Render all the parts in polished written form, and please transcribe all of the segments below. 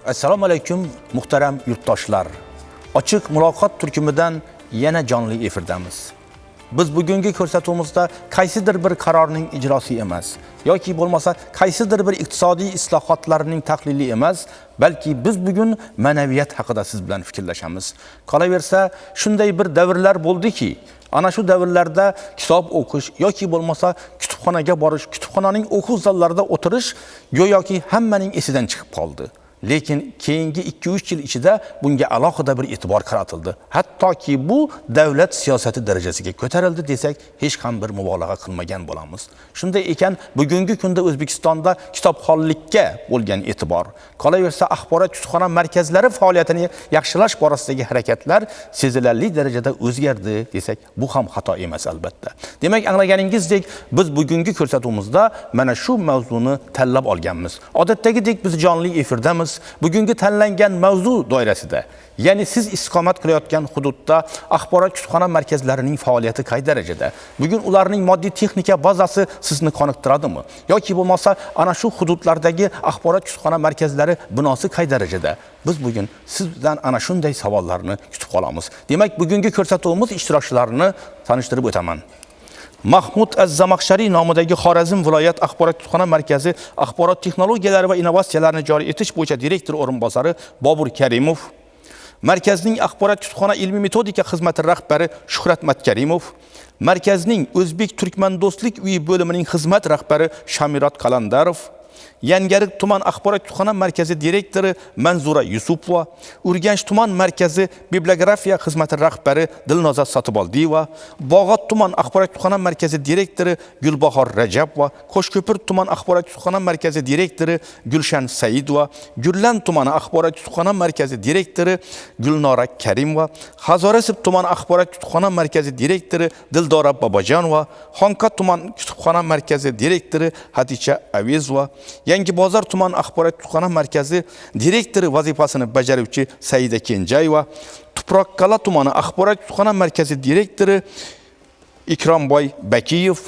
Assalomu alaykum muhtaram yurtdoshlar. Ochiq muloqot turkumidan yana jonli efirdamiz. Biz bugungi ko'rsatuvimizda qaysidir bir qarorning ijrosi emas, yoki bo'lmasa qaysidir bir iqtisodiy islohotlarning tahlili emas, balki biz bugun ma'naviyat haqida siz bilan fikrlashamiz. Qolaversa, shunday bir davrlar bo'ldiki, ana shu davrlarda kitob o'qish yoki bo'lmasa kutubxonaga borish, kutubxonaning o'quv zallarida o'tirish go'yoki hammaning esidan chiqib qoldi. Lekin keyingi 2-3 yil ichida bunga alohida bir e'tibor qaratildi. Hattoki bu davlat siyosati darajasiga ko'tarildi desak, hech ham bir mubolag'a qilmagan bo'lamiz. Shunday ekan, bugungi kunda O'zbekistonda kitobxonlikka bo'lgan e'tibor, qolaversa axborot kutubxona markazlari faoliyatini yaxshilash borasidagi harakatlar sezilarli darajada o'zgardi desak, bu ham xato emas albatta. Demak, anglaganingizdek, biz bugungi ko'rsatuvimizda mana shu mavzuni tanlab olganmiz. Odatdagidek biz jonli efirdamiz. Bugungi tanlangan mavzu doirasida, ya'ni siz istiqomat qilayotgan hududda axborot kutubxona markazlarining faoliyati qay darajada? Bugun ularning moddiy texnika bazasi sizni qoniqtiradimi? Yoki bo'lmasa ana shu hududlardagi axborot kutubxona markazlari binosi qay darajada? Biz bugun sizdan ana shunday savollarni kutib qolamiz. Demak, bugungi ko'rsatuvimiz ishtirokchilarini tanishtirib o'taman. Mahmud Az-Zamakhshariy nomidagi Xorazm viloyat axborot kutubxona markazi axborot texnologiyalari va innovatsiyalarini joriy etish bo'yicha direktor o'rinbosari Bobur Karimov, markazning axborot kutubxona ilmiy metodika xizmati rahbari Shuhrat Matkarimov, markazning O'zbek Turkman do'stlik uyi bo'limining xizmat rahbari Shamirot Qalandarov, Yangiariq tuman axborot kutubxona markazi direktori Manzura Yusupova, Urganch tuman markazi bibliografiya xizmati rahbari Dilnoza Sotiboldiyeva, Bog'ot tuman axborot kutubxona markazi direktori Gulbahor Rajabova, Qo'shko'pir tuman axborot kutubxona markazi direktori Gulshan Saidova, Gullan tuman axborot kutubxona markazi direktori Gulnora Karimova, Hazorasib tuman axborot kutubxona markazi direktori Dildora Bobojonova, Xonqa tuman kutubxona markazi direktori Haticha Avezova, Yangi Bozor tuman axborot kutubxona markazi direktori vazifasini bajaruvchi Saida Kenjayeva, Tuproqqala tumani axborot kutubxona markazi direktori Ikromboy Bakiyev,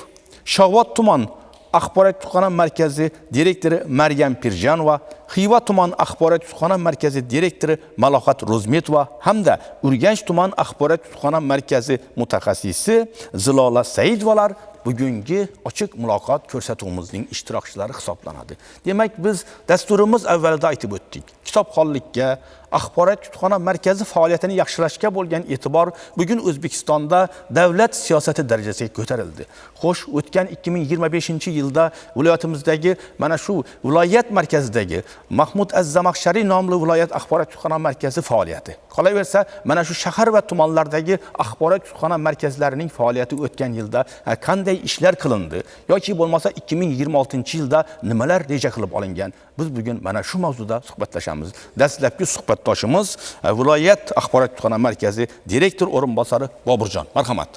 Shohvot tuman axborot kutubxona markazi direktori Maryam Pirjanova, Xiva tuman axborot kutubxona markazi direktori Malohat Rozmetova hamda Urganch tuman axborot kutubxona markazi mutaxassisi Zilola Saidovalar bugungi ochiq muloqot ko'rsatuvimizning ishtirokchilari hisoblanadi. Demak, biz dasturimiz avvalida aytib o'tdik. Kitobxonlikka, axborot kutubxona markazi faoliyatini yaxshilashga bo'lgan e'tibor bugun O'zbekistonda davlat siyosati darajasiga ko'tarildi. Xo'sh, o'tgan 2025-yilda viloyatimizdagi mana shu viloyat markazidagi Mahmud Az-Zamakhshariy nomli viloyat axborot kutubxona markazi faoliyati. Qolaversa, mana shu shahar va tumanlardagi axborot kutubxona markazlarining faoliyati o'tgan yilda qanday ishlar qilindi yoki bo'lmasa 2026-yilda nimalar reja qilib olingan? Biz bugun mana shu mavzuda suhbatlashamiz. Dastlabki suhbatdoshimiz viloyat axborot kutubxona markazi direktor o'rinbosari Boburjon. Marhamat.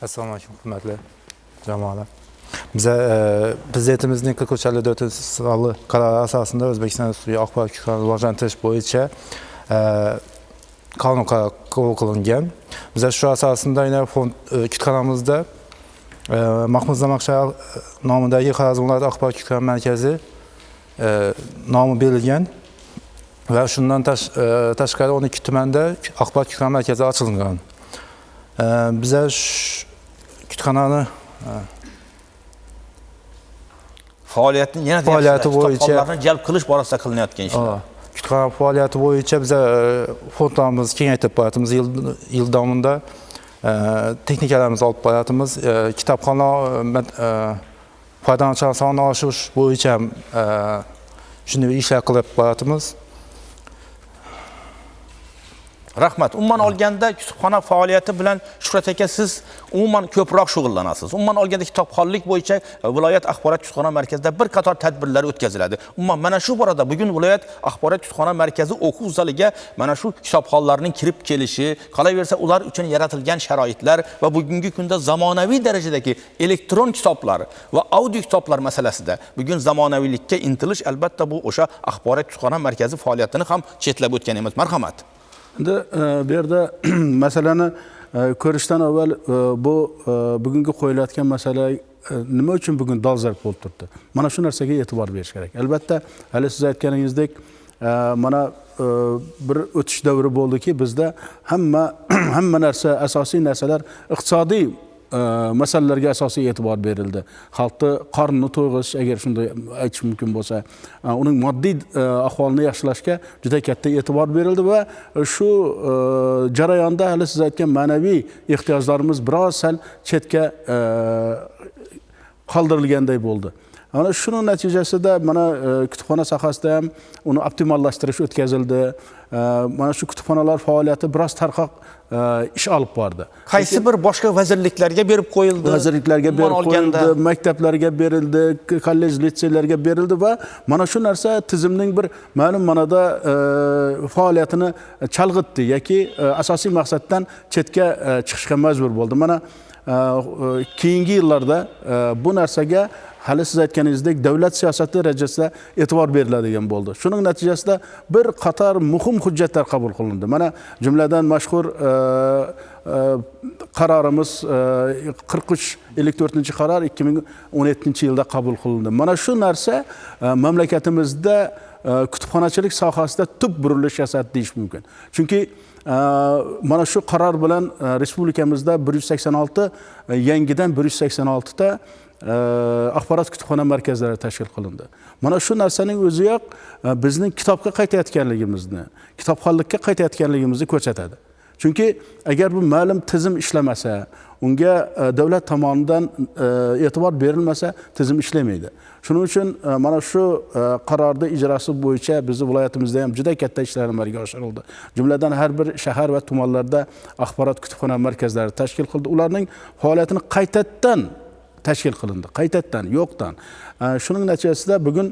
Assalomu alaykum, hurmatli jamoalar. Biz prezidentimizning 43-4-sonli qarori asosida O'zbekiston Respublikasi axborot kutubxonalarini rivojlantirish bo'yicha qonun qabul qilingan. Biz shu asosida yana fond kutubxonamizda Mahmud Zamakhshariy nomidagi Xorazm viloyat axborot kutubxona markazi nomi berilgan va shundan tashqari 12 tumanda axborot kutubxona markazi ochilgan. Biz kutubxonani faoliyatni yana faoliyati bo'yicha kitobxonlarni jalb qilish borasida qilinayotgan ishlar. Kutubxona faoliyati bo'yicha biz fondlarimizni kengaytirib boryapmiz. Yil davomida texnikalarimizni olib boryapmiz. Kitobxona foydalanuvchilar sonini oshirish bo'yicha shunday ishlar qilib boryapmiz. Rahmat. Umuman olganda kutubxona faoliyati bilan Shuhrat aka siz umuman ko'proq shug'ullanasiz. Umuman olganda kitobxonlik bo'yicha viloyat axborot kutubxona markazida bir qator tadbirlar o'tkaziladi. Umuman mana shu borada bugun viloyat axborot kutubxona markazi o'quv zaliga mana shu kitobxonlarning kirib kelishi, qolaversa ular uchun yaratilgan sharoitlar va bugungi kunda zamonaviy darajadagi elektron kitoblar va audio kitoblar masalasida bugun zamonaviylikka intilish albatta bu o'sha axborot kutubxona markazi faoliyatini ham chetlab o'tgan emas. Marhamat. Endi bu yerda masalani ko'rishdan avval bu bugungi qo'yilayotgan masala nima uchun bugun dolzarb bo'lib turibdi? Mana shu narsaga e'tibor berish kerak. Albatta, hali siz aytganingizdek, mana bir o'tish davri bo'ldiki, bizda hamma narsa, asosiy narsalar iqtisodiy masalalarga asosiy e'tibor berildi. Xalqni qornini to'yg'ish, agar shunday aytish mumkin bo'lsa, uning moddiy ahvolini yaxshilashga juda katta e'tibor berildi va shu jarayonda hali siz aytgan ma'naviy ehtiyojlarimiz biroz sal chetga qoldirilganday bo'ldi. Mana shuning natijasida mana kutubxona sohasida ham uni optimallashtirish o'tkazildi. Mana shu kutubxonalar faoliyati biroz tarqoq ish olib bordi. Qaysi bir boshqa vazirliklarga berib qo'yildi? Vazirliklarga berib qo'yildi, maktablarga berildi, kollej, litseylarga berildi va mana shu narsa tizimning bir ma'lum ma'noda faoliyatini chalg'itdi yoki asosiy maqsaddan chetga chiqishga majbur bo'ldi. Mana keyingi yillarda bu narsaga hali siz aytganingizdek davlat siyosati darajasida e'tibor beriladigan bo'ldi. Shuning natijasida bir qator muhim hujjatlar qabul qilindi. Mana jumladan mashhur qarorimiz 43-54 qaror 2017-yilda qabul qilindi. Mana shu narsa mamlakatimizda kutubxonachilik sohasida tub burilish yasatdi deyish mumkin. Chunki mana shu qaror bilan respublikamizda 186 yangidan 186 ta axborot kutubxona markazlari tashkil qilindi. Mana shu narsaning o'ziyoq bizning kitobga qaytayotganligimizni, kitobxonlikka qaytayotganligimizni ko'rsatadi. Chunki agar bu ma'lum tizim ishlamasa, unga davlat tomonidan e'tibor berilmasa, tizim ishlamaydi. Shuning uchun mana shu qarorda ijrosi bo'yicha bizning viloyatimizda ham juda katta ishlar amalga oshirildi. Jumladan har bir shahar va tumanlarda axborot kutubxona markazlari tashkil qildi. Ularning faoliyatini qaytadan tashkil qilindi, qaytadan, yo'qdan. Shuning natijasida bugun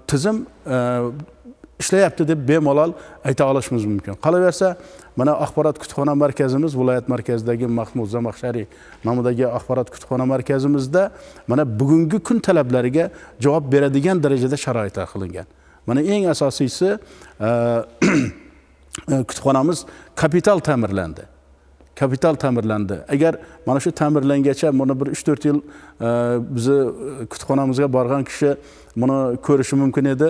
tizim ishlayapti deb bemalol ayta olishimiz mumkin. Qolaversa, mana axborot kutubxona markazimiz viloyat markazidagi Mahmud Zamaxshariy nomidagi axborot kutubxona markazimizda mana bugungi kun talablariga javob beradigan darajada sharoitlar qilingan. Mana eng asosiysi kutubxonamiz kapital ta'mirlandi. Kapital ta'mirlandi. Agar mana shu ta'mirlangacha mana bir 3-4 yil bizni kutubxonamizga borgan kishi buni ko'rishi mumkin edi.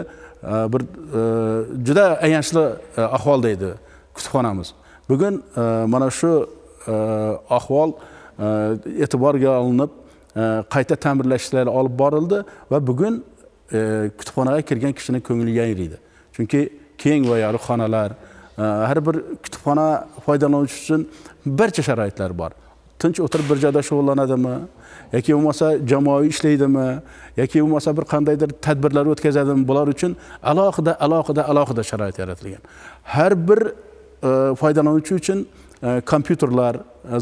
Bir juda ayanchli ahvolda edi kutubxonamiz. Bugun mana shu ahvol e'tiborga olinib, qayta ta'mirlash ishlari olib borildi va bugun kutubxonaga kirgan kishining ko'ngli yayraydi. Chunki keng va yorug' xonalar, har bir kutubxona foydalanuvchi uchun barcha sharoitlar bor. Tinch o'tirib bir joyda shug'ullanadimi, yoki bo'lmasa jamoaviy ishlaydimi, yoki bo'lmasa bir qandaydir tadbirlar o'tkazadimi, bular uchun alohida sharoit yaratilgan. Har bir foydalanuvchi uchun kompyuterlar,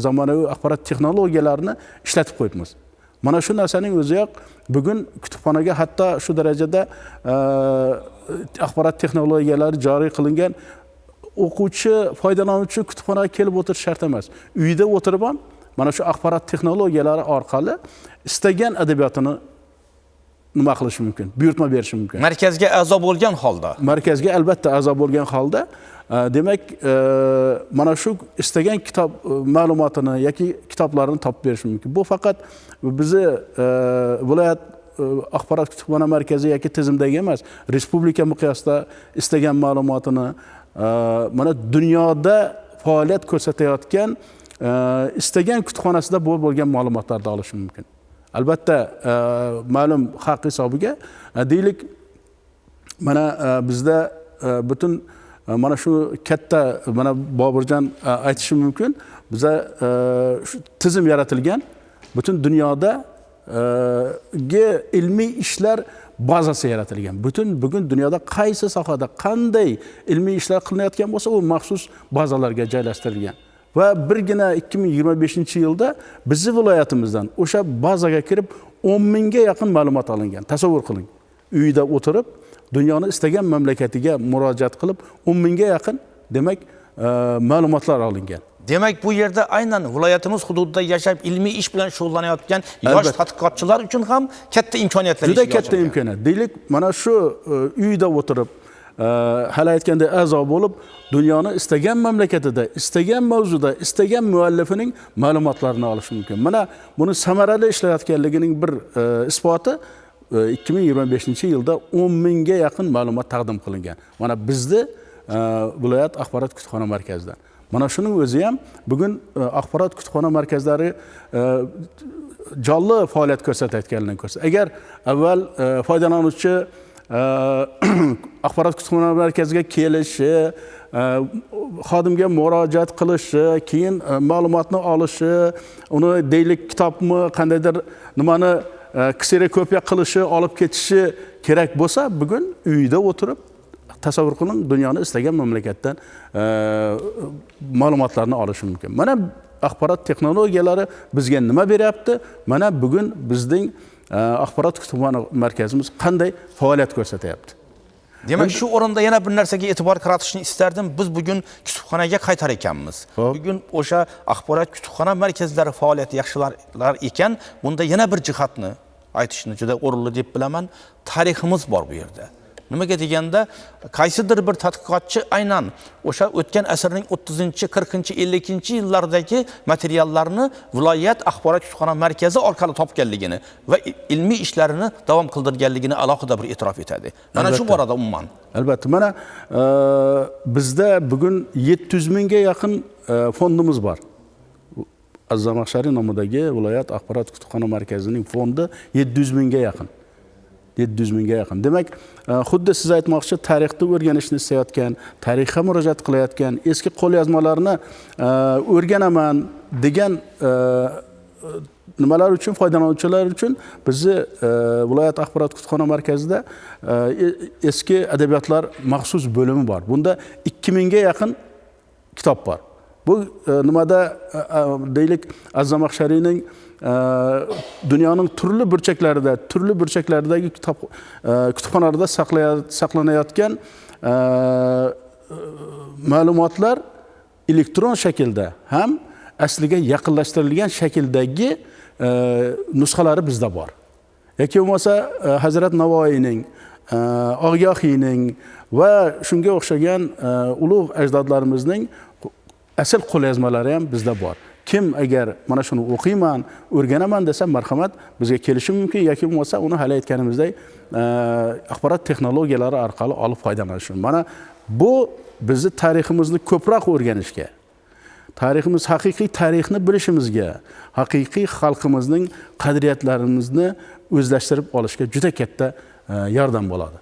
zamonaviy axborot texnologiyalarini ishlatib qo'yibmiz. Mana shu narsaning o'ziyoq bugun kutubxonaga hatto shu darajada axborot texnologiyalari joriy qilingan. O'quvchi, foydalanuvchi kutubxonaga kelib o'tirish shart emas. Uyda o'tirib ham mana shu axborot texnologiyalari orqali istagan adabiyotini nima qilish mumkin, buyurtma berish mumkin. Markazga a'zo bo'lgan holda. Markazga albatta a'zo bo'lgan holda, demak, mana shu istagan kitob ma'lumotini yoki kitoblarini topib berish mumkin. Bu faqat bizni viloyat axborot kutubxona markazi yoki tizimdagi emas, respublika miqyosida istagan ma'lumotini mana dunyoda faoliyat ko'rsatayotgan istagan kutubxonasida bo'lgan ma'lumotlarni olish mumkin. Albatta, ma'lum haq hisobiga deylik, mana bizda butun mana shu katta, mana Boburjon aytishi mumkin, bizda tizim yaratilgan, butun dunyoda ilmiy ishlar bazasi yaratilgan. Bugun dunyoda qaysi sohada qanday ilmiy ishlar qilinayotgan bo'lsa, u maxsus bazalarga joylashtirilgan. Va birgina 2025-yilda bizning viloyatimizdan o'sha bazaga kirib 10 mingga yaqin ma'lumot olingan. Tasavvur qiling. Uyda o'tirib, dunyoni istagan mamlakatiga murojaat qilib 10 mingga yaqin, demak, ma'lumotlar olingan. Demak, bu yerda aynan viloyatimiz hududida yashab ilmiy ish bilan shug'ullanayotgan yosh tadqiqotchilar uchun ham katta imkoniyatlar. Juda katta imkoniyat. Deylik, mana shu uyda o'tirib, hali aytgandek a'zo bo'lib, dunyoni istagan mamlakatida, istagan mavzuda, istagan muallifining ma'lumotlarini olish mumkin. Mana buni samarali ishlayotganligining bir isboti 2025-yilda 10 mingga yaqin ma'lumot taqdim qilingan. Mana bizni viloyat axborot kutubxona markazidan. Mana shuning o'zi ham bugun axborot kutubxona markazlari jonli faoliyat ko'rsatayotganligini ko'rsatadi. Agar avval foydalanuvchi axborot kutubxona markaziga kelishi, xodimga murojaat qilishi, keyin ma'lumotni olishi, uni deylik kitobmi, qandaydir nimani kserokopiya qilishi, olib ketishi kerak bo'lsa, bugun uyida o'tirib tasavvur qiling, dunyoni istagan mamlakatdan ma'lumotlarni olish mumkin. Mana axborot texnologiyalari bizga nima beryapti? Mana bugun bizning axborot kutubxona markazimiz qanday faoliyat ko'rsatyapti? Demak, shu o'rinda yana bir narsaga e'tibor qaratishni istardim. Biz bugun kutubxonaga qaytar ekanmiz. Bugun o'sha axborot kutubxona markazlari faoliyati yaxshilar ekan, bunda yana bir jihatni aytishni juda o'rinli deb bilaman. Tariximiz bor bu yerda. Nimaga deganda, qaysidir bir tadqiqotchi aynan o'sha o'tgan asrning 30-chi, 40-chi, 50-chi yillardagi materiallarni viloyat axborot kutubxona markazi orqali topganligini va ilmiy ishlarini davom qildirganligini alohida bir e'tirof etadi. Mana shu borada umuman. Albatta, mana bizda bugun 700 mingga yaqin fondimiz bor. Aziz Zamakhshariy nomidagi viloyat axborot kutubxona markazining fondi 700 mingga yaqin. 700 mingga yaqin. Demak, xuddi siz aytmoqchi, tarixni o'rganishni istayotgan, tarixga murojaat qilayotgan, eski qo'lyozmalarni o'rganaman degan nimalar uchun, foydalanuvchilar uchun bizni viloyat axborot kutubxona markazida eski adabiyotlar maxsus bo'limi bor. Bunda 2000 ga yaqin kitob bor. Bu nimada deylik Aziz Zamakhshariyning dunyoning turli burchaklaridagi kutubxonalarda saqlanayotgan ma'lumotlar elektron shaklda ham asliga yaqinlashtirilgan shakldagi nusxalari bizda bor. Yoki bo'lmasa Hazrat Navoiyning, Og'yohiyning va shunga o'xshagan ulug' ajdodlarimizning asl qo'lyozmalari ham bizda bor. Kim agar mana shuni o'qiyman, o'rganaman desa, marhamat bizga kelishi mumkin yoki bo'lmasa uni hali aytganimizdek axborot texnologiyalari orqali olib foydalanish mumkin. Mana bu bizni tariximizni ko'proq o'rganishga, tariximiz, haqiqiy tarixni bilishimizga, haqiqiy xalqimizning qadriyatlarimizni o'zlashtirib olishga juda katta yordam bo'ladi.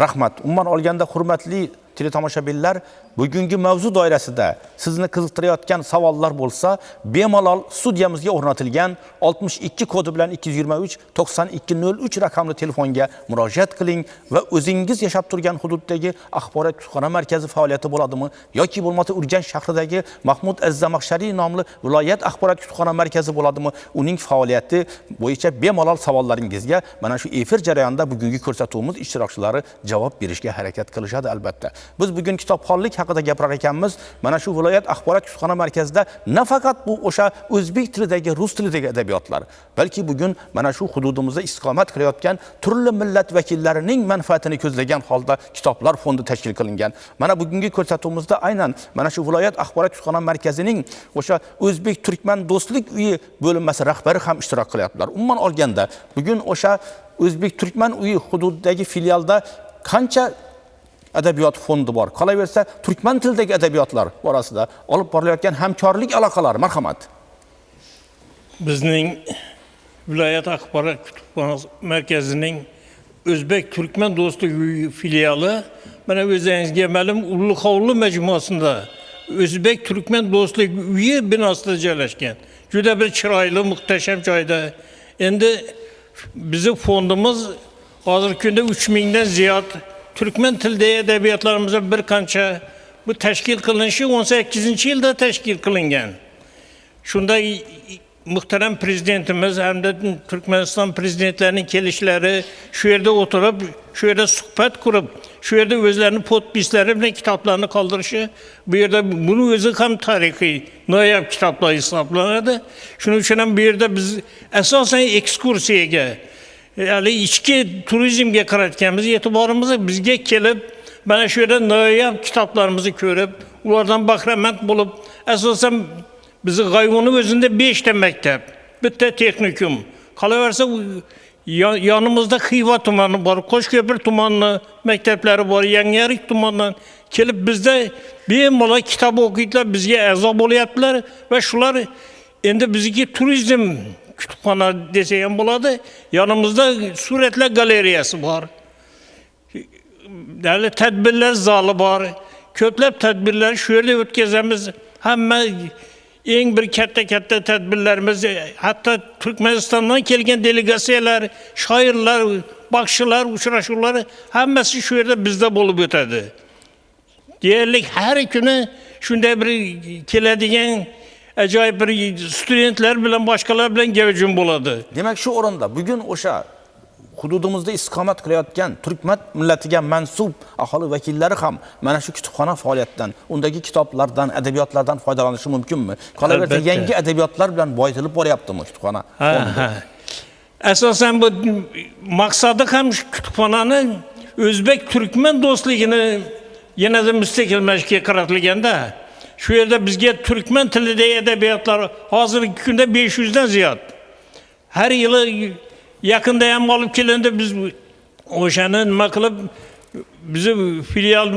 Rahmat. Umuman olganda, hurmatli teletomoshabinlar, bugungi mavzu doirasida sizni qiziqtirayotgan savollar bo'lsa, bemalol studiyamizga o'rnatilgan 62 kodi bilan 223 9203 raqamli telefonga murojaat qiling va o'zingiz yashab turgan hududdagi axborot kutubxona markazi faoliyati bo'ladimi yoki bo'lmasa Urganch shahridagi Mahmud Aziz Zamakhshariy nomli viloyat axborot kutubxona markazi bo'ladimi, uning faoliyati bo'yicha bemalol savollaringizga mana shu efir jarayonida bugungi ko'rsatuvimiz ishtirokchilari javob berishga harakat qilishadi albatta. Biz bugun kitobxonlik haqida gapirar ekanmiz. Mana shu viloyat axborot kutubxona markazida nafaqat bu o'sha o'zbek tilidagi, rus tilidagi adabiyotlar, balki bugun mana shu hududimizda istiqomat qilayotgan turli millat vakillarining manfaatini ko'zlagan holda kitoblar fondi tashkil qilingan. Mana bugungi ko'rsatuvimizda aynan mana shu viloyat axborot kutubxona markazining o'sha o'zbek turkman do'stlik uyi bo'linmasi rahbari ham ishtirok qilyaptilar. Umuman olganda, bugun o'sha o'zbek turkman uyi hududidagi filialda qancha adabiyot fondi bor. Qolaversa, turkman tilidagi adabiyotlar orasida olib borilayotgan hamkorlik aloqalari, marhamat. Bizning viloyat axborot kutubxona markazining o'zbek turkman do'stlik uyi filiali mana o'zingizga ma'lum Ulug'hovli majmuasida o'zbek turkman do'stlik uyi binosida joylashgan. Juda bir chiroyli, muhtasham joyda. Endi bizning fondimiz hozirgi kunda 3000 dan ziyod Türkmen tilidagi adabiyotlarimizda bir qancha bu tashkil qilinishi 18-yilda tashkil qilingan. Shunda muhtaram prezidentimiz hamda Turkmaniston prezidentlarining kelishlari, shu yerda o'tirib, shu yerda suhbat qurib, shu yerda o'zlarining podpislari bilan kitoblarni qoldirishi, bu yerda buni o'zi ham tarixiy noyob kitoblar hisoblanadi. Shuning uchun ham bu yerda biz asosan ekskursiyaga, ya'ni ichki turizmga qaratganmiz, e'tiborimizni bizga kelib Bana şöyle noyob kitaplarımızı görüp, ulardan bahramand bulup, esasen bizi Gayvon'un özünde 5 mektep, bitta texnikum. Kalaversa yanımızda Xiva tumanı var, Qo'shko'pir tumanı mektepleri var, Yangiyarik tumanından kelip bizde bir mola kitap okuydular, bizge a'zo bo'lyaptilar ve shular endi bizdeki turizm kütüphane deseyem buladı. Yanımızda suretler galeriyası var. Değerli tedbirler zalı var. Köplep tedbirler şöyle ötkazemiz. Hemen en bir katta tedbirlerimiz, hatta Türkmenistan'dan kelgen delegatsiyalar, şairler, bakşılar, uçraşurlar hemmesi şöyle bizde bulup ötedi. Diğerlik her günü şunda bir keledigen acayip bir studentler bilen başkalar bilen gevcum buladı. Demek şu oranda bugün o'sha hududumuzda istiqomat qilayotgan Türkmen millatiga mansub aholi vakillari ham mana shu kutubxona faoliyatidan, undagi kitoblardan, adabiyotlardan foydalanishi mumkinmi? Qolaversa Albatta. yangi adabiyotlar bilan boyitilib boryaptimi kutubxona? Esasen bu maksadı hem kütüphanenin Özbek Türkmen dostluğunu yine de müstakil meşkiye karatilganda şu yerde bizge Türkmen tilinde edebiyatlar hazır günde 500'den ziyad. Her yılı yakında hem alıp kelende biz oşanın makılıp bizi filial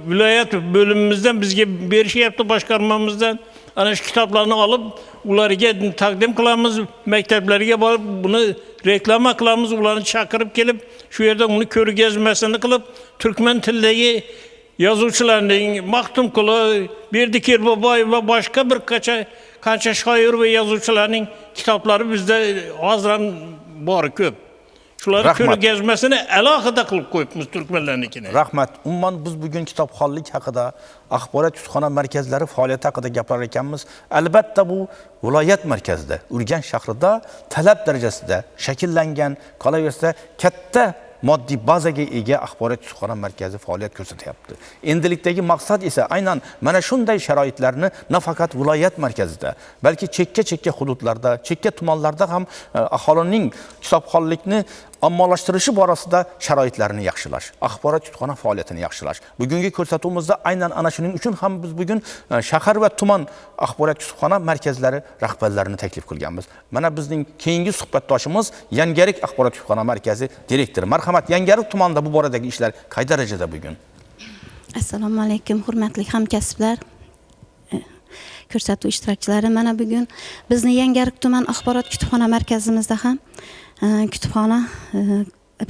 vilayet bölümümüzden bizge bir şey yaptı başkanmamızdan ana şu kitaplarını alıp ularga takdim kılamız, mekteplerine barıp bunu reklama kılamız, ularını çakırıp gelip şu yerde bunu körü gezmesini kılıp Türkmen tildeki yazıcıların Mahtumkulu, Berdikir Babay ve başka bir kaça şair ve yazıcıların kitapları bizde hazıran var köp. Şuları Rahmat. körü gezmesini alakada kılıp koyupmiz Türkmenlernikine. Rahmat. Umuman biz bugün kitobxonlik haqida, axborot kutubxona markazlari faoliyati haqida gapirar ekanmiz. Albatta bu viloyat markazida, Urganch shahrida talab darajasida shakllangan, qolaversa katta moddiy bazaga ega axborot kutubxona markazi faoliyat ko'rsatyapti. Endilikdagi maqsad esa aynan mana shunday sharoitlarni nafaqat viloyat markazida, balki chekka hududlarda, chekka tumanlarda ham aholining kitobxonlikni ommalashtirishi borasida sharoitlarni yaxshilash, axborot kutubxona faoliyatini yaxshilash. Bugungi ko'rsatuvimizda aynan ana shuning uchun ham biz bugun shahar va tuman axborot kutubxona markazlari rahbarlarini taklif qilganmiz. Mana bizning keyingi suhbatdoshimiz Yangiyarik axborot kutubxona markazi direktori. Marhamat, Yangiyarik tumanida bu boradagi ishlar qay darajada bugun? Assalomu alaykum, hurmatli hamkasblar, ko'rsatuv ishtirokchilari. Mana bugun bizni Yangiyarik tuman axborot kutubxona markazimizda ham kutubxona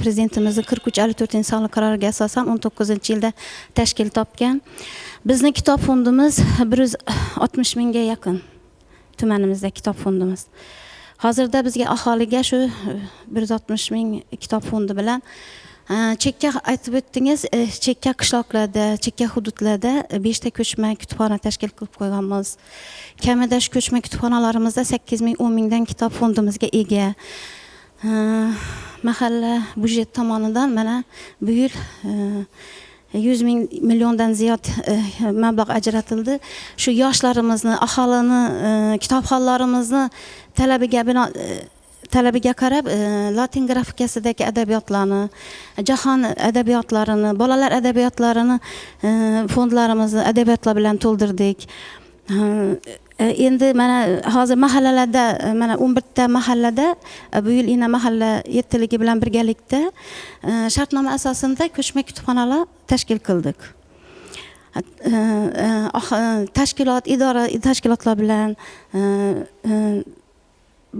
prezidentimizning 43-54-sonli qaroriga asosan 19-yilda tashkil topgan. Bizning kitob fondimiz 160 mingga yaqin tumanimizda kitob fondimiz. Hozirda bizga aholiga shu 160 ming kitob fondi bilan chekka aytib o'tdingiz, chekka qishloqlarda, chekka hududlarda 5 ta ko'chma kutubxona tashkil qilib qo'yganmiz. Kamida shu ko'chma kutubxonalarimizda 8 ming 10 mingdan kitob fondimizga ega. Mahalla budjet tomonidan mana bu yil 100 milliondan ziyod mablag' ajratildi. Shu yoshlarimizni, aholini, kitobxonlarimizni talabiga qarab latin grafikasidagi adabiyotlarni, jahon adabiyotlarini, bolalar adabiyotlarini fondlarimizni adabiyotlar bilan to'ldirdik. Endi mana hozir mahallalarda, mana 11 ta mahallada bu yil yana mahalla yettiligi bilan birgalikda shartnoma asosida ko'chma kutubxonalar tashkil qildik. Tashkilotlar bilan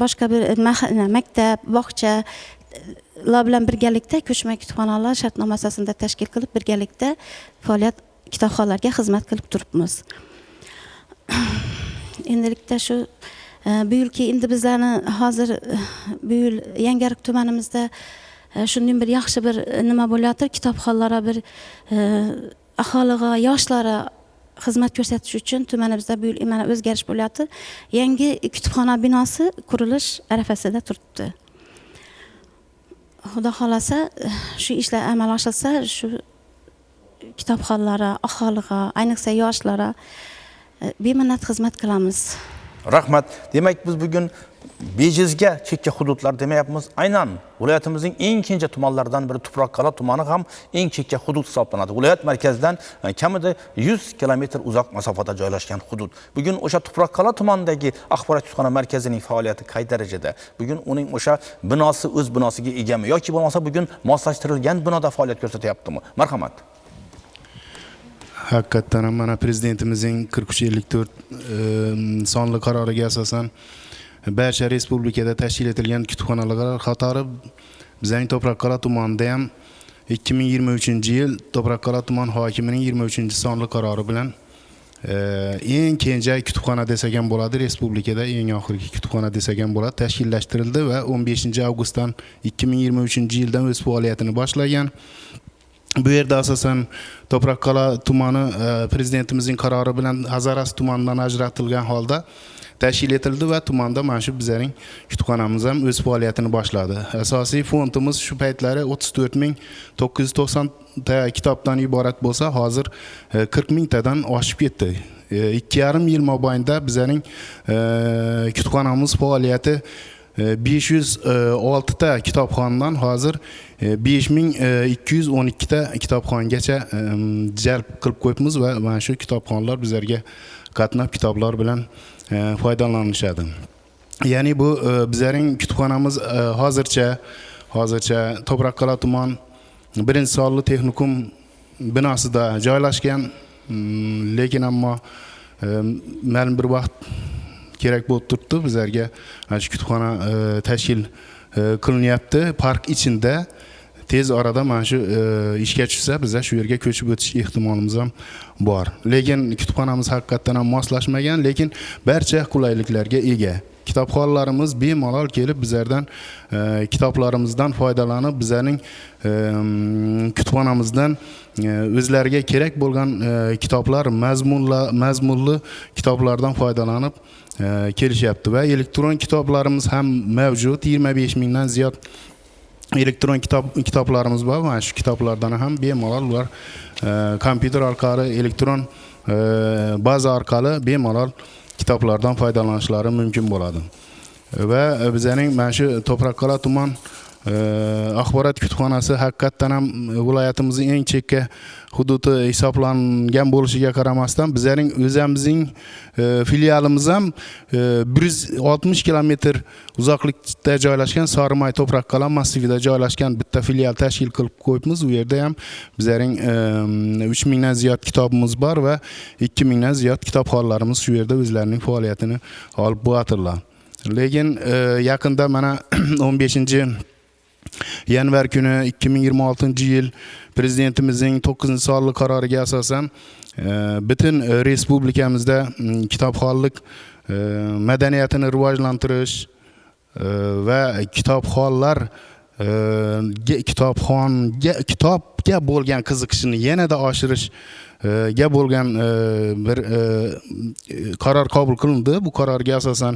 boshqa bir maktab, bog'chalar bilan birgalikda ko'chma kutubxonalar shartnoma asosida tashkil qilib birgalikda faoliyat kitobxonlarga xizmat qilib turibmiz. Endilikda shu bu yilki endi bizlarni hozir bu yil Yangiyarik tumanimizda shunday bir yaxshi bir nima bo'layotir, kitobxonlarga bir aholiga, yoshlarga xizmat ko'rsatish uchun tumanimizda bu yil mana o'zgarish bo'layotir. Yangi kutubxona binosi qurilish arafasida turibdi. Xudo xolasa shu ishlar amalga oshirsa, shu kitobxonlarga, aholiga, ayniqsa yoshlarga beminnat xizmat qilamiz. Rahmat. Demek biz bugün bejizga chekka hududlar demayapmiz. Aynan viloyatimizning eng kenja tumanlaridan biri Tuproqqal'a tumani ham eng chekka hudud hisoblanadi. Viloyat markazidan kamida 100 kilometr uzoq masofada joylashgan hudud. Bugun o'sha Tuproqqal'a tumanidagi axborot kutubxona markazining faoliyati qay darajada? Bugun uning o'sha binosi o'z binosiga egami yoki bo'lmasa bugun moslashtirilgan binoda faoliyat ko'rsatyaptimi? Marhamat. Hakikaten ham mana prezidentimizning 4354 sonli qaroriga asosan barcha respublikada tashkil etilgan kutubxonalar qatori bizning To'proqqal'a tumanida ham 2023-yil To'proqqal'a tuman hokimining 23-sonli qarori bilan eng kenja kutubxona desak ham bo'ladi, respublikada eng oxirgi kutubxona desak ham bo'ladi, tashkillashtirildi va 15-avgustdan 2023-yildan o'z faoliyatini boshlagan. Bu yerda asosan To'proqqal'a tumani prezidentimizning qarori bilan Hazaras tumanidan ajratilgan holda tashkil etildi va tumanda mana shu bizning kutubxonamiz ham o'z faoliyatini boshladi. Asosiy fondimiz shu paytlari 34990 ta kitobdan iborat bo'lsa, hozir 40000 tadan oshib ketdi. 2,5 yil mobaynida bizning kutubxonamiz faoliyati 506 ta kitobxondan hozir 5212 ta kitobxongacha jalb qilib qo'yibmiz va mana shu kitobxonlar bizlarga qatnab kitoblar bilan foydalanishadi. Ya'ni bu bizning kutubxonamiz hozircha To'proqqal'a tuman 1-sonli texnikum binosida joylashgan, lekin ammo ma'lum bir vaqt kerak bo'lib turibdi bizlarga shu kutubxona tashkil qilinyapti. Park ichida tez orada mana shu ishga tushsa bizlar shu yerga ko'chib o'tish ehtimolimiz ham bor. Lekin kutubxonamiz haqiqatan ham moslashmagan, lekin barcha qulayliklarga ega. Kitobxonlarimiz bemalol kelib bizlardan kitoblarimizdan foydalanib, bizning kutubxonamizdan o'zlariga kerak bo'lgan kitoblar, mazmunli kitoblardan foydalanib kelishyapti va elektron kitoblarimiz ham mavjud. 25000 dan ziyod elektron kitoblarimiz bor. Mana shu kitoblardan ham bemalol ular kompyuter orqali, elektron baza orqali bemalol kitoblardan foydalanishlari mumkin bo'ladi. Va bizning mana shu To'proqqal'a tuman axborot kutubxonasi haqiqatan ham viloyatimizning eng chekka hududi hisoblangan bo'lishiga qaramasdan bizning o'zimizning filialimiz ham 160 kilometr uzoqlikda joylashgan Sorimay To'proqqal'a massivida joylashgan bitta filial tashkil qilib qo'yibmiz. U yerda ham bizning 3000 dan ziyod kitobimiz bor va 2000 dan ziyod kitobxonlarimiz shu yerda o'zlarining faoliyatini olib boradilar. Lekin yaqinda mana 15-yanvar kuni 2026-yil prezidentimizning 9-sonli qaroriga asosan butun respublikamizda kitobxonlik madaniyatini rivojlantirish va kitobga bo'lgan qiziqishini yanada oshirishga bo'lgan bir qaror qabul qilindi. Bu qarorga asosan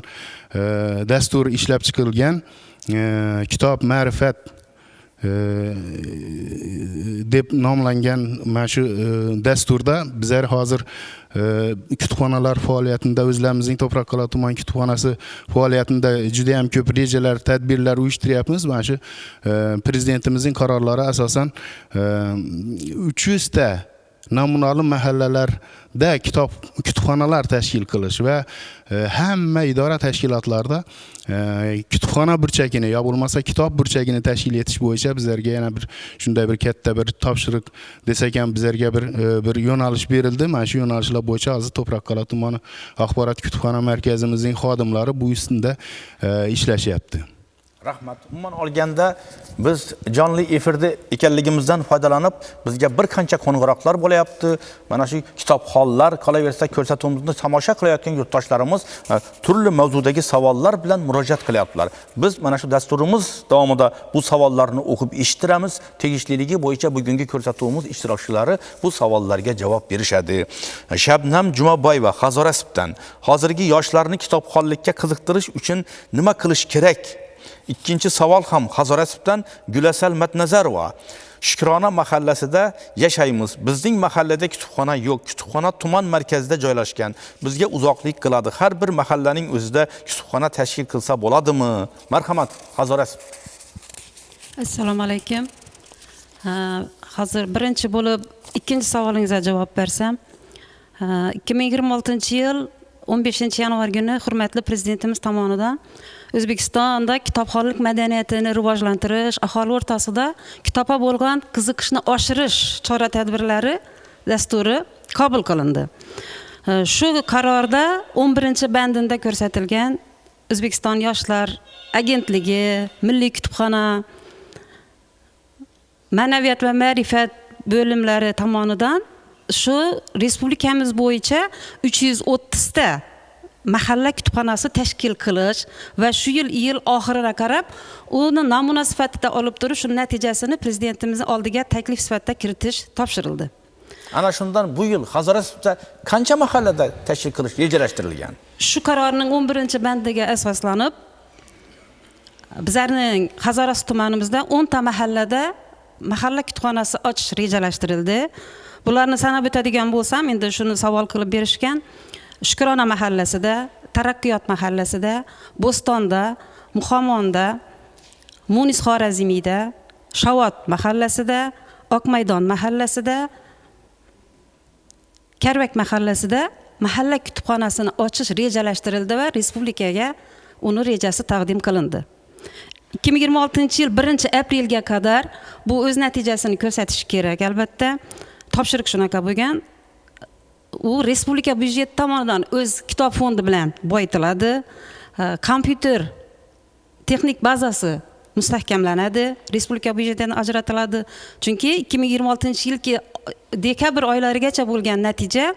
dastur ishlab chiqilgan. Kitob ma'rifat deb nomlangan mana shu dasturda bizlar hozir kutubxonalar faoliyatida o'zlarimizning To'proqqal'a tuman kutubxonasi faoliyatida juda ham ko'p rejalar, tadbirlar uyushtiryapmiz. Mana shu prezidentimizning qarorlari asosan 300 ta namunali mahallalarda kutubxonalar tashkil qilish va hamma idora tashkilotlarda kutubxona burchagini yo bo'lmasa kitob burchagini tashkil etish bo'yicha bizlarga yana bir shunday bir katta bir topshiriq desak ham bizlarga bir yo'nalish berildi. Mana shu yo'nalishlar bo'yicha hozir To'proqqal'a tumani axborot kutubxona markazimizning xodimlari bu ustida ishlashyapti. Rahmat. Umuman olganda biz jonli efirda ekanligimizdan foydalanib bizga bir qancha qo'ng'iroqlar bo'layapti. Mana shu kitobxonlar qolaversa ko'rsatuvimizni tomosha qilayotgan yurtdoshlarimiz turli mavzudagi savollar bilan murojaat qilyaptilar. Biz mana shu dasturimiz davomida bu savollarni o'qib eshittiramiz. Tegishliligi bo'yicha bugungi ko'rsatuvimiz ishtirokchilari bu savollarga javob berishadi. Shabnam Jumaboyeva Hazorasibdan hozirgi yoshlarni kitobxonlikka qiziqtirish uchun nima qilish kerak Ikkinchi savol ham Hazorasibdan Gulasal Matnazarova. Shukrona mahallasida yashaymiz. Bizning mahallada kutubxona yo'q. Kutubxona tuman markazida joylashgan. Bizga uzoqlik qiladi. Har bir mahallaning o'zida kutubxona tashkil qilsa bo'ladimi? Marhamat, Hazorasib. Assalomu alaykum. Hozir birinchi bo'lib ikkinchi savolingizga javob bersam, 2026-yil 15-yanvar kuni hurmatli prezidentimiz tomonidan O'zbekistonda kitobxonlik madaniyatini rivojlantirish, aholi o'rtasida kitobga bo'lgan qiziqishni oshirish chora-tadbirlari dasturi qabul qilindi. Shu qarorda 11-bandida ko'rsatilgan O'zbekiston Yoshlar agentligi, Milliy kutubxona, Ma'naviyat va ma'rifat bo'limlari tomonidan shu respublikamiz bo'yicha 330 ta mahalla kutubxonasi tashkil qilish va shu yil oxiriga qarab uni namuna sifatida olib turish, shu natijasini prezidentimizning oldiga taklif sifatida kiritish topshirildi. Ana shundan bu yil Hazorasibda qancha mahallada tashkil qilish rejalashtirilgan? Shu qarorning 11-bandiga asoslanib bizlarning Hazorasib tumanimizda 10 ta mahallada mahalla kutubxonasi ochish rejalashtirildi. Bularni sanab o'tadigan bo'lsam, endi shuni savol qilib berishgan. Shukrona mahallasida, Taraqqiyot mahallasida, Bo'stonda, Muhamonda, Munis Xorazmiyda, Shavot mahallasida, Oqmaydon mahallasida, Karvak mahallasida mahalla kutubxonasini ochish rejalashtirildi va respublikaga uni rejasi taqdim qilindi. 2026-yil 1-aprelga qadar bu o'z natijasini ko'rsatishi kerak. Albatta, topshiriq shunaqa bo'lgan. U respublika byudjeti tomonidan o'z kitob fondi bilan boyitiladi. Kompyuter texnik bazasi mustahkamlanadi, respublika byudjetidan ajratiladi. Chunki 2026-yilgi dekabr oylarigacha bo'lgan natija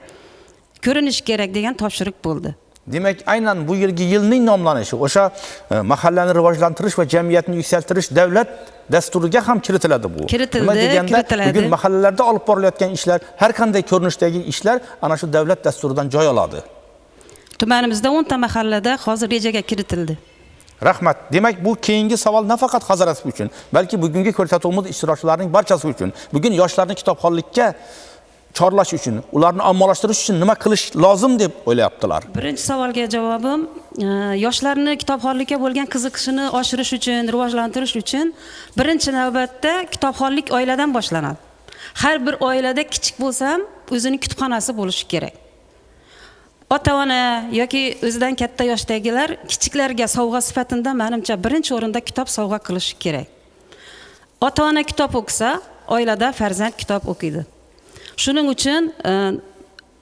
ko'rinishi kerak degan topshiriq bo'ldi. Demak, aynan bu yilgi yilning nomlanishi o'sha mahallani rivojlantirish va jamiyatni yuksaltirish davlat dasturiga ham kiritiladi bu. Nima deganda, bugun mahallalarda olib borilayotgan ishlar, har qanday ko'rinishdagi ishlar ana shu davlat dasturidan joy oladi. Tumanimizda 10 ta mahallada hozir rejaga kiritildi. Rahmat. Demak, bu keyingi savol nafaqat Hazorasib uchun, balki bugungi ko'rsatuvimiz ishtirokchilarining barchasi uchun. Bugun yoshlarni kitobxonlikka chorlash uchun, ularni ommalashtirish uchun nima qilish lozim deb o'ylayaptilar? Birinchi savolga javobim, yoshlarni kitobxonlikka bo'lgan qiziqishini oshirish uchun, rivojlantirish uchun birinchi navbatda kitobxonlik oiladan boshlanadi. Har bir oilada kichik bo'lsa ham o'zining kutubxonasi bo'lishi kerak. Ota-ona yoki o'zidan katta yoshdagilar kichiklarga sovg'a sifatida menimcha birinchi o'rinda kitob sovg'a qilishi kerak. Ota-ona kitob o'qisa, oilada farzand kitob o'qiydi. Shuning uchun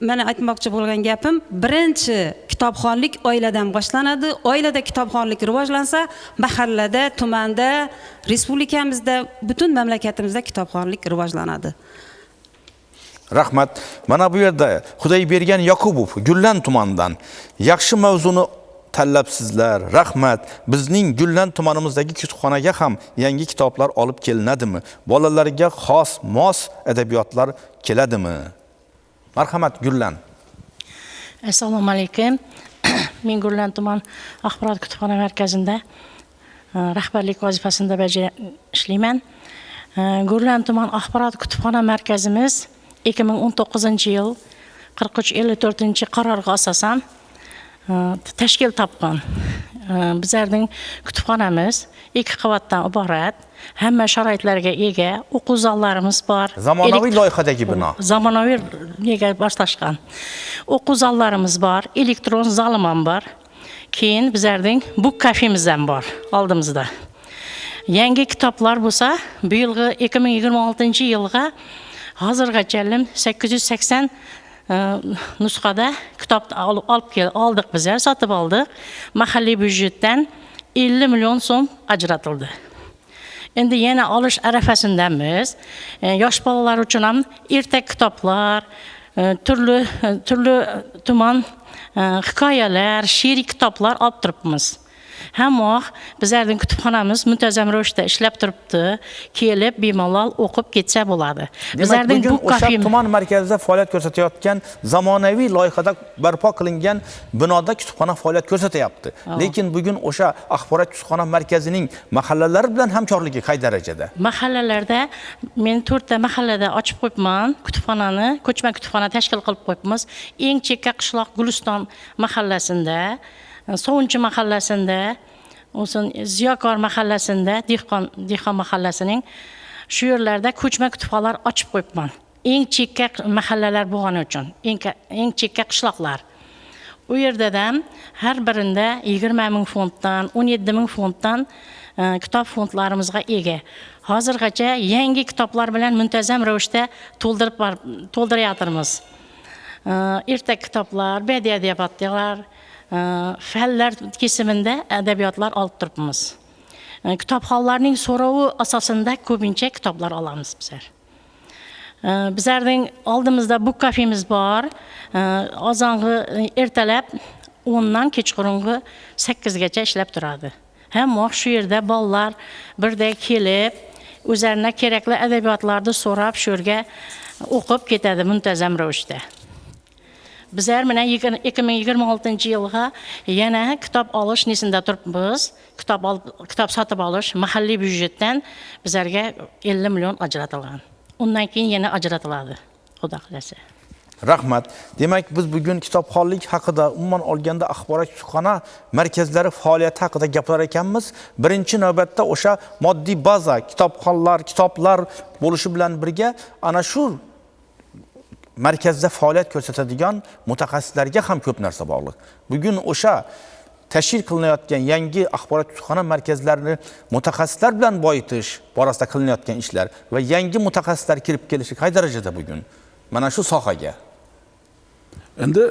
mana aytmoqchi bo'lgan gapim, birinchi kitobxonlik oiladan boshlanadi. Oilada kitobxonlik rivojlansa, mahallada, tumanda, respublikamizda, butun mamlakatimizda kitobxonlik rivojlanadi. Rahmat. Mana bu yerda Xudoybergan Yoqubov Gullan tumanidan yaxshi mavzuni tanlabsizlar. Rahmat. Bizning Gullan tumanimizdagi kutubxonaga ham yangi kitoblar olib kelinadimi? Bolalarga xos, mos adabiyotlar keladimi? Marhamat Gullan. Assalomu alaykum. Men Gullan tuman axborot kutubxona markazida rahbarlik vazifasida ishlayman. Gullan tuman axborot kutubxona markazimiz 2019-yil 43-54-qarorga asosan tashkil topgan. Bizlarning kutubxonamiz 2 qavatdan iborat, hamma sharoitlarga ega, o'quv zallarimiz bor. Zamonaviy loyihadagi bino. Zamonaviy nega boshlashgan. O'quv zallarimiz bor, elektron zalim ham bor. Keyin bizlarning book kafemiz ham bor oldimizda. Yangi kitoblar bo'lsa, bu yilgi 2026-yilga hozirgacha 880 nusxada kitob oldik bizlar, sotib oldik. Mahalliy byudjetdan 50 million so'm ajratildi. Endi yana olish arafasindamiz. Yosh bolalar uchun ham ertak kitoblar, turli tuman hikoyalar, she'riy kitoblar olib turibmiz. Hamma bizlarning kutubxonamiz muntazam ravishda ishlab turibdi. Kelib bemalol o'qib ketsa bo'ladi. Demak, bugun o'sha tuman markazida faoliyat ko'rsatayotgan zamonaviy loyihada barpo qilingan binoda kutubxona faoliyat ko'rsatyapti. Lekin bugun o'sha axborot kutubxona markazining mahallalari bilan hamkorligi qay darajada? Mahallalarda men 4 ta mahallada ochib qo'yibman kutubxonani, ko'chma kutubxona tashkil qilib qo'yibmiz. Eng chekka qishloq Guliston mahallasida, Sovunchi mahallasida, o'sin Ziyokor mahallasida, Dehqon mahallasining shu yerlarda ko'chma kutubxonalar ochib qo'yibman. Eng chekka mahallalar bo'lgani uchun, eng chekka qishloqlar. U yerda ham har birida 20 ming fonddan, 17 ming fonddan kitob fondlarimizga ega. Hozirgacha yangi kitoblar bilan muntazam ravishda to'ldiryapmiz. Ertak kitoblar, badiiy adabiyotlar, fanlar kesimida adabiyotlar olib turibmiz. Kitobxonlarning so'rovi asosida ko'pincha kitoblar olamiz bizlar. Bizlarning oldimizda book kafemiz bor. Ozongi ertalab 10 dan kechqurungi 8 gacha ishlab turadi. Hamma shu yerda bolalar birda kelib, o'zlariga kerakli adabiyotlarni so'rab, shu yerga o'qib ketadi muntazam ravishda. Bizlar mana 2026-yilga yana kitob olish nisida turibmiz. Kitob sotib olish mahalliy byudjetdan bizlarga 50 million ajratilgan. Undan keyin yana ajratiladi, Xudo xolasa. Rahmat. Demak, biz bugun kitobxonlik haqida, umuman olganda axborot kutubxona markazlari faoliyati haqida gapirar ekanmiz. Birinchi navbatda o'sha moddiy baza, kitoblar bo'lishi bilan birga ana shu markazda faoliyat ko'rsatadigan mutaxassislarga ham ko'p narsa bog'liq. Bugun o'sha tashkil qilinayotgan yangi axborot kutubxona markazlarini mutaxassislar bilan boyitish borasida qilinayotgan ishlar va yangi mutaxassislar kirib kelishi qay darajada bugun mana shu sohaga? Endi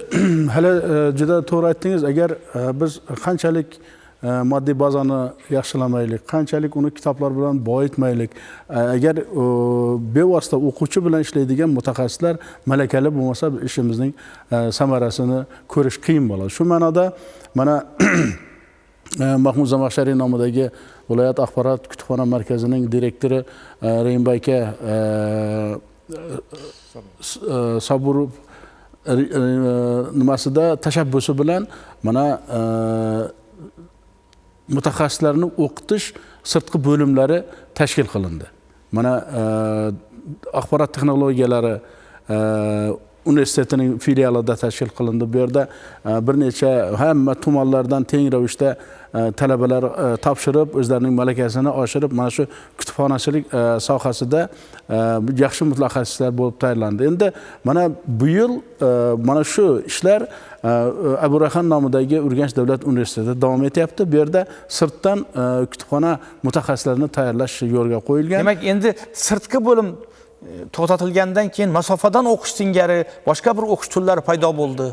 hali juda to'g'ri aytdingiz, agar biz qanchalik moddiy bazani yaxshilamaylik, qanchalik uni kitoblar bilan boyitmaylik, agar bevosita o'quvchi bilan ishlaydigan mutaxassislar malakali bo'lmasa, ishimizning samarasini ko'rish qiyin bo'ladi. Shu ma'noda mana Mahmud Zamakhshariy nomidagi viloyat axborot kutubxona markazining direktori Rayimbayka Saburov nimasida tashabbusi bilan mana mutaxassislarni o'qitish sirtqi bo'limlari tashkil qilindi. Mana axborot texnologiyalari universitetining filialida tashkil qilindi. Bu yerda bir necha hamma tumanlardan teng ravishda talabalar topshirib, o'zlarining malakasini oshirib, mana shu kutubxonachilik sohasida yaxshi mutaxassislar bo'lib tayyorlandi. Endi mana bu yil mana shu ishlar Abu Rayhon nomidagi Urganch davlat universitetida davom etyapti. Bu yerda sirtdan kutubxona mutaxassislarini tayyorlash yo'lga qo'yilgan. Demak, endi sirtqi bo'lim to'xtatilgandan keyin masofadan o'qish singari boshqa bir o'qish turlari paydo bo'ldi.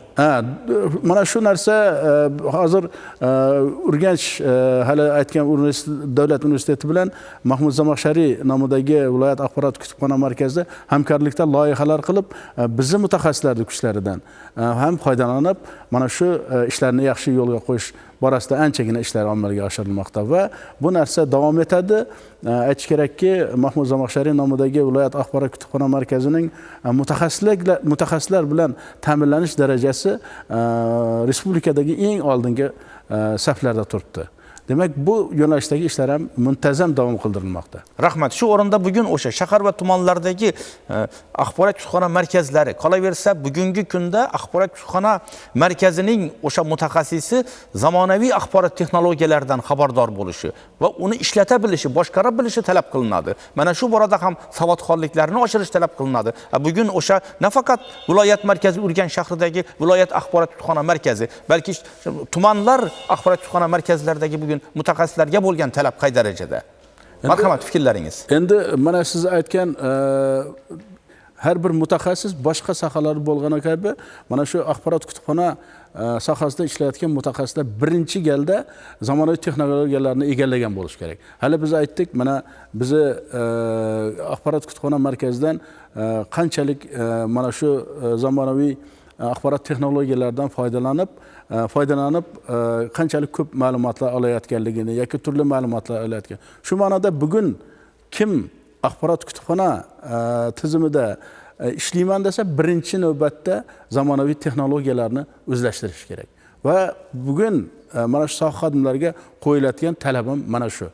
Mana shu narsa hozir Urganch hali aytgan davlat universiteti bilan Mahmud Zamakhshariy nomidagi viloyat axborot kutubxona markazida hamkorlikda loyihalar qilib, bizning mutaxassislarning kuchlaridan ham foydalanib, mana shu ishlarni yaxshi yo'lga qo'yish borasida anchagina ishlar amalga oshirilmoqda va bu narsa davom etadi. Aytish kerakki, Mahmud Zamakhshariy nomidagi viloyat axborot kutubxona markazining mutaxassislar bilan ta'minlanish darajasi respublikadagi eng oldingi saflarda turibdi. Demak, bu yo'nalishdagi ishlar ham muntazam davom qildirilmoqda. Rahmat. Shu o'rinda bugun o'sha shahar va tumanlardagi axborot kutubxona markazlari qolaversa, bugungi kunda axborot kutubxona markazining o'sha mutaxassisi zamonaviy axborot texnologiyalaridan xabardor bo'lishi va uni ishlata bilishi, boshqara bilishi talab qilinadi. Mana shu borada ham savodxonliklarini oshirish talab qilinadi. Bugun o'sha nafaqat viloyat markazi Urganch shahridagi viloyat axborot kutubxona markazi, balki tumanlar axborot kutubxona markazlaridagi bugun mutaxassislarga bo'lgan talab qay darajada? Marhamat, fikrlaringiz. Endi mana siz aytgan har bir mutaxassis boshqa sohalari bo'lgani kabi, mana shu axborot kutubxona sohasida ishlayotgan mutaxassislar birinchi galda zamonaviy texnologiyalarni egallagan bo'lish kerak. Hali biz aytdik, mana bizni axborot kutubxona markazidan qanchalik mana shu zamonaviy axborot texnologiyalaridan foydalanib qanchalik ko'p ma'lumotlar olayotganligini yoki turli ma'lumotlar olayotgan. Shu ma'noda bugun kim axborot kutubxona tizimida ishlayman desa, birinchi navbatda zamonaviy texnologiyalarni o'zlashtirish kerak. Va bugun mana shu soha xodimlariga qo'yiladigan talabim mana shu.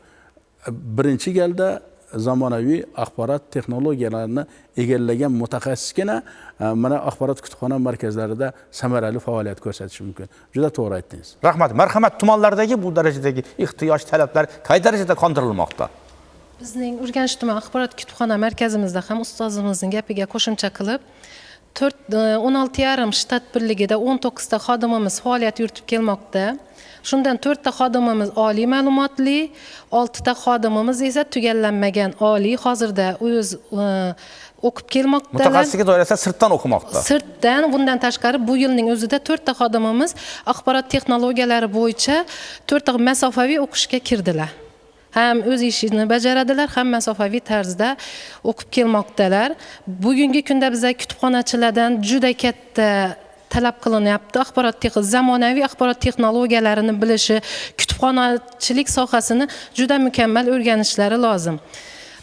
Birinchi galda zamonaviy axborot texnologiyalarini egallagan mutaxassisgina mana axborot kutubxona markazlarida samarali faoliyat ko'rsatishi mumkin. Juda to'g'ri aytdingiz. Rahmat. Marhamat, tumanlardagi bu darajadagi ehtiyoj, talablar qay darajada qondirilmoqda? Bizning Urganch tuman axborot kutubxona markazimizda ham ustozimizning gapiga qo'shimcha qilib 16,5 shtat birligida 19 ta xodimimiz faoliyat yuritib kelmoqda. Shundan 4 ta xodimimiz oliy ma'lumotli, 6 ta xodimimiz esa tugallanmagan oliy, hozirda o'z o'qib kelmoqdalar. Mutaxassislik doirasida sirtdan o'qimoqda. Sirtdan, bundan tashqari bu yilning o'zida 4 ta xodimimiz axborot texnologiyalari bo'yicha 4 ta masofaviy o'qishga kirdilar. Ham o'z ishini bajaradilar, ham masofaviy tarzda o'qib kelmoqdalar. Bugungi kunda bizga kutubxonachilardan juda katta talab qilinyapti. Zamonaviy axborot texnologiyalarini bilishi, kutubxonachilik sohasini juda mukammal o'rganishlari lozim.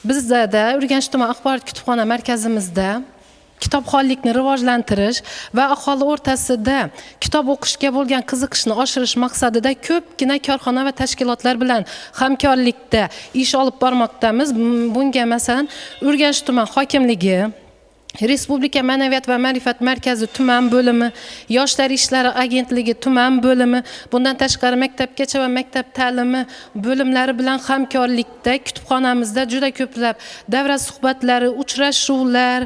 Bizda Urganch tuman axborot kutubxona markazimizda kitobxonlikni rivojlantirish va aholi o'rtasida kitob o'qishga bo'lgan qiziqishni oshirish maqsadida ko'pgina korxona va tashkilotlar bilan hamkorlikda ish olib bormoqdamiz. Bunga masalan Urganch tuman hokimligi, Respublika Ma'naviyat va ma'rifat markazi tuman bo'limi, Yoshlar ishlari agentligi tuman bo'limi, bundan tashqari maktabgacha va maktab ta'limi bo'limlari bilan hamkorlikda kutubxonamizda juda ko'plab davra suhbatlari, uchrashuvlar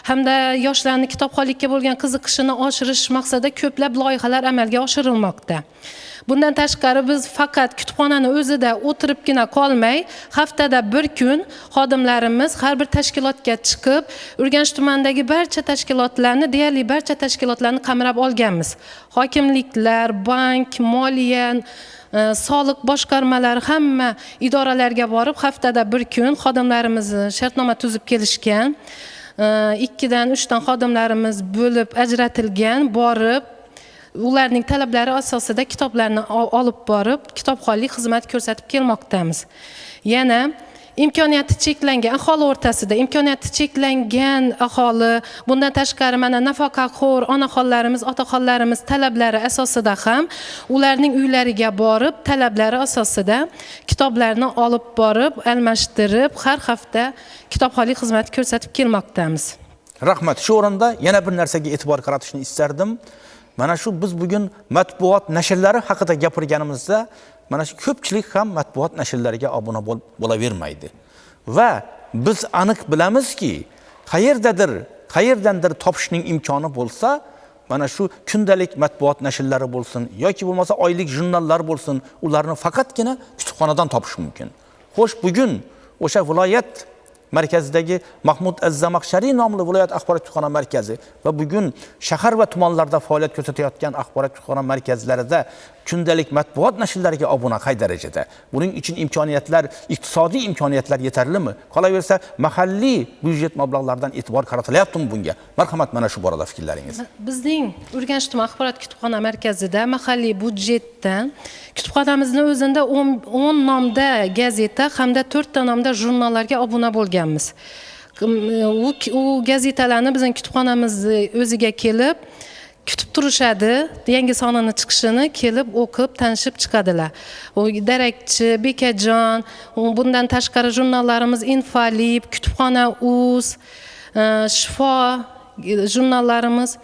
hamda yoshlarning kitobxonlikka bo'lgan qiziqishini oshirish maqsadida ko'plab loyihalar amalga oshirilmoqda. Bundan tashqari biz faqat kutubxonani o'zida o'tiribgina qolmay, haftada bir kun xodimlarimiz har bir tashkilotga chiqib, Urganch tumanidagi barcha tashkilotlarni, deyarli barcha tashkilotlarni qamrab olganmiz. Hokimliklar, bank, moliya, soliq boshqarmalari hamma idoralarga borib, haftada bir kun xodimlarimiz shartnoma tuzib kelishgan. 2 dan 3 dan xodimlarimiz bo'lib ajratilgan, borib ularning talablari asosida kitoblarni olib borib, kitobxonlik xizmat ko'rsatib kelmoqdamiz. Yana imkoniyati cheklangan aholi o'rtasida, imkoniyati cheklangan aholi, bundan tashqari mana nafaqaxo'r onaxonlarimiz, otaxonlarimiz talablari asosida ham ularning uylariga borib, talablari asosida kitoblarni olib borib, almashtirib, har hafta kitobxonlik xizmat ko'rsatib kelmoqdamiz. Rahmat. Shu o'rinda yana bir narsaga e'tibor qaratishni istardim. Mana shu biz bugun matbuot nashrlari haqida gapirganimizda, mana shu ko'pchilik ham matbuot nashrlariga obuna bo'lavermaydi. Va biz aniq bilamizki, qayerdandir topishning imkoni bo'lsa, mana shu kundalik matbuot nashrlari bo'lsin yoki bo'lmasa oylik jurnallar bo'lsin, ularni faqatgina kutubxonadan topish mumkin. Xo'sh, bugun o'sha viloyat markazidagi Mahmud Az-Zamakhshariy nomli viloyat axborot kutubxona markazi va bugun shahar va tumanlarda faoliyat ko'rsatayotgan axborot kutubxona markazlarida kundalik matbuot nashrlariga obuna qay darajada? Buning uchun imkoniyatlar, iqtisodiy imkoniyatlar yetarlimi? Qolaversa, mahalliy byudjet mablag'laridan e'tibor qaratilyaptimi bunga? Marhamat, mana shu borada fikrlaringiz. Bizning Urganch tuman axborot kutubxona markazida mahalliy byudjetdan kutubxonamizning o'zida 10 nomda gazeta hamda 4 ta nomda jurnallarga obuna bo'lganmiz. U gazetalarni bizning kutubxonamiz o'ziga kelib kutib turishadi, yangi sonini chiqishini kelib o'qib, tanishib chiqadilar. Darakchi, Bekajon, bundan tashqari jurnallarimiz Infalib, Kutubxona.uz, Shifo jurnallarimiz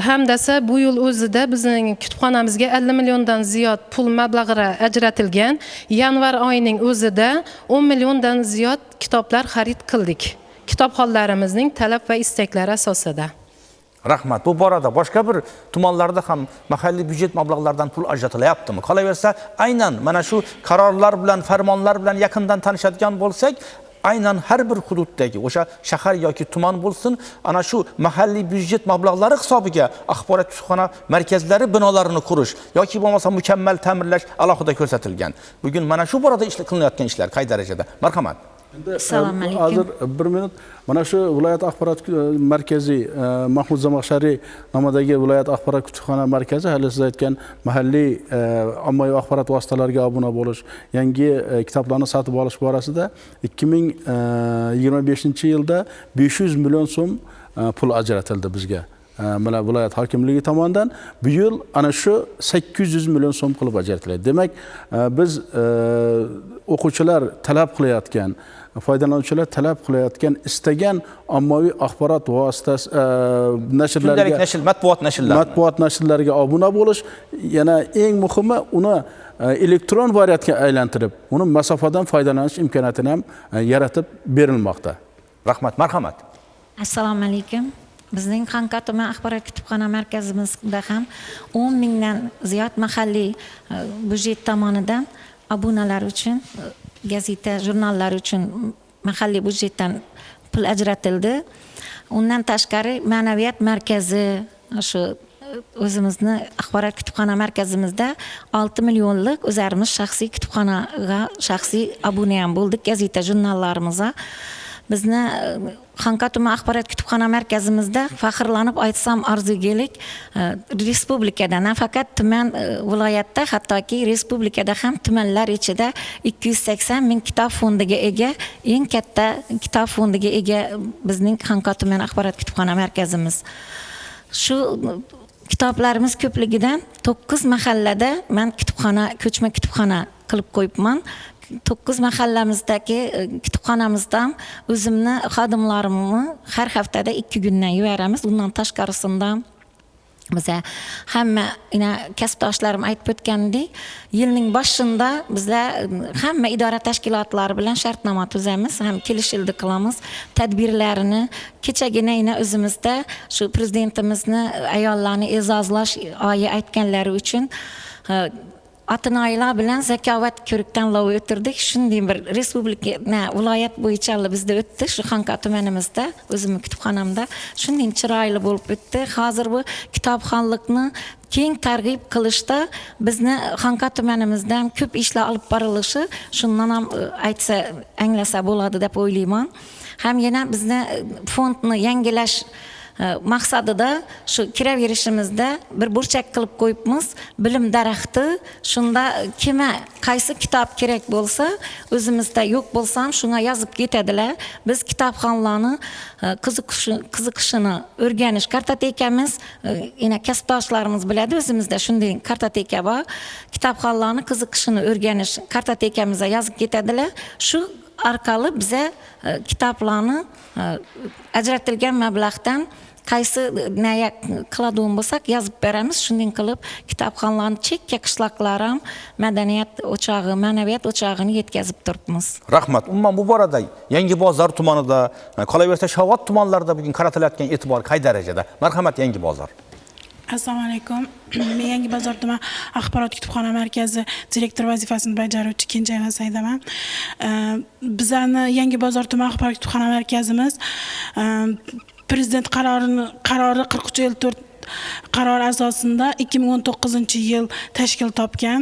hamdasa bu yil o'zida bizning kutubxonamizga 50 milliondan ziyod pul mablag'i ajratilgan. Yanvar oyining o'zida 10 milliondan ziyod kitoblar xarid qildik. Kitobxonlarimizning talab va istaklari asosida. Rahmat. Bu borada boshqa bir tumanlarda ham mahalliy byudjet mablag'laridan pul ajratilyaptimi? Qolaversa, aynan mana shu qarorlar bilan, farmonlar bilan yaqindan tanishadigan bo'lsak, aynan har bir hududdagi o'sha shahar yoki tuman bo'lsin, ana shu mahalliy byudjet mablag'lari hisobiga axborot kutubxona markazlari binolarini qurish yoki bo'lmasa mukammal ta'mirlash alohida ko'rsatilgan. Bugun mana shu borada qilinayotgan ishlar qay darajada? Marhamat. Assalomu alaykum. Hozir bir minut mana shu viloyat axborot markazi Mahmud Zamaxshariy nomidagi viloyat axborot kutubxona markazi hali siz aytgan mahalliy ommaviy axborot vositalariga obuna bo'lish, yangi kitoblarni sotib olish borasida 2025-yilda 500 million so'm pul ajratildi bizga. Mana viloyat hokimligi tomonidan bu yil ana shu 800 million so'm qilib ajratiladi. Demak, biz o'quvchilar talab qilayotgan, foydalanuvchilar talab qilayotgan istagan ommaviy axborot vositasi nashrlariga, matbuot nashrlariga obuna bo'lish, yana eng muhimi uni elektron variantga aylantirib, uni masofadan foydalanish imkoniyatini ham yaratib berilmoqda. Rahmat, marhamat. Assalomu alaykum. Bizning Xanqa tuman axborot kutubxona markazimizda ham 10 mingdan ziyod mahalliy byudjet tomonidan obunalar uchun, gazeta, jurnallar uchun mahalliy byudjetdan pul ajratildi. Undan tashqari ma'naviyat markazi, shu o'zimizni axborot kutubxona markazimizda 6 millionlik o'zimiz shaxsiy kutubxonaga shaxsiy obuna ham bo'ldik, gazeta, jurnallarimizga. Bizni Xanqa tuman axborot kutubxona markazimizda faxrlanib aytsam arzugelik respublikada, nafaqat tuman viloyatda, hattoki respublikada ham tumanlar ichida 280 ming kitob fondiga ega, eng katta kitob fondiga ega bizning Xanqa tuman axborot kutubxona markazimiz. Shu kitoblarimiz ko'pligidan 9 mahallada men kutubxona, ko'chma kutubxona qilib qo'yibman. 9 mahallamizdagi kutubxonamizdan o'zimni xodimlarimni har haftada 2 kundan yuboramiz. Undan tashqarisida biza hamma kasbdoshlarim aytib o'tgandek, yilning boshida biza hamma idora tashkilotlari bilan shartnoma tuzamiz, ham kelishildi qilamiz. Tadbirlarini kechagina o'zimizda shu prezidentimizni ayollarni e'zozlash oyi aytganlari uchun Ota-onalar bilan zakovat ko'rikdan lov o'tirdik. Shunday bir respublika, viloyat bo'yicha bizda o'tdi. Shu Xanqa tumanimizda, o'zimning kutubxonamda shunday chiroyli bo'lib o'tdi. Hozir bu kitobxonlikni keng targ'ib qilishda bizni Xanqa tumanimizdan ko'p ishlar olib borilishi, shundan ham aytsa, anglasa bo'ladi deb o'ylayman. Ham yana bizni fondni yangilash maqsadida shu kiraverishimizda bir burchak qilib qo'yibmiz, bilim daraxti. Shunda kimga qaysi kitob kerak bo'lsa, o'zimizda yo'q bo'lsa ham shunga yozib ketadilar. Biz kitobxonlarni qiziqishini o'rganish kartotekamiz, yana kasbdoshlarimiz biladi, o'zimizda shunday kartoteka bor. Kitobxonlarni qiziqishini o'rganish kartotekamizga yozib ketadilar. Shu orqali biza kitoblarni ajratilgan mablag'dan qaysi naya qiladigan bo'lsak yozib beramiz. Shunday qilib kitobxonlarni chekka qishloqlar ham madaniyat o'chog'i, ma'naviyat o'chog'ini yetkazib turibmiz. Rahmat. Umuman bu borada Yangi Bozor tumanida, qolaversa Shovot tumanlarida bugun qaratilayotgan e'tibor qay darajada? Marhamat, Yangi Bozor. Assalomu alaykum. Men Yangi Bozor tuman axborot kutubxona markazi direktor vazifasini bajaruvchi Kenjayeva Saydaman. Bizani Yangi Bozor tuman axborot kutubxona markazimiz Prezident qarori 43/54 qaror asosida 2019-yil tashkil topgan.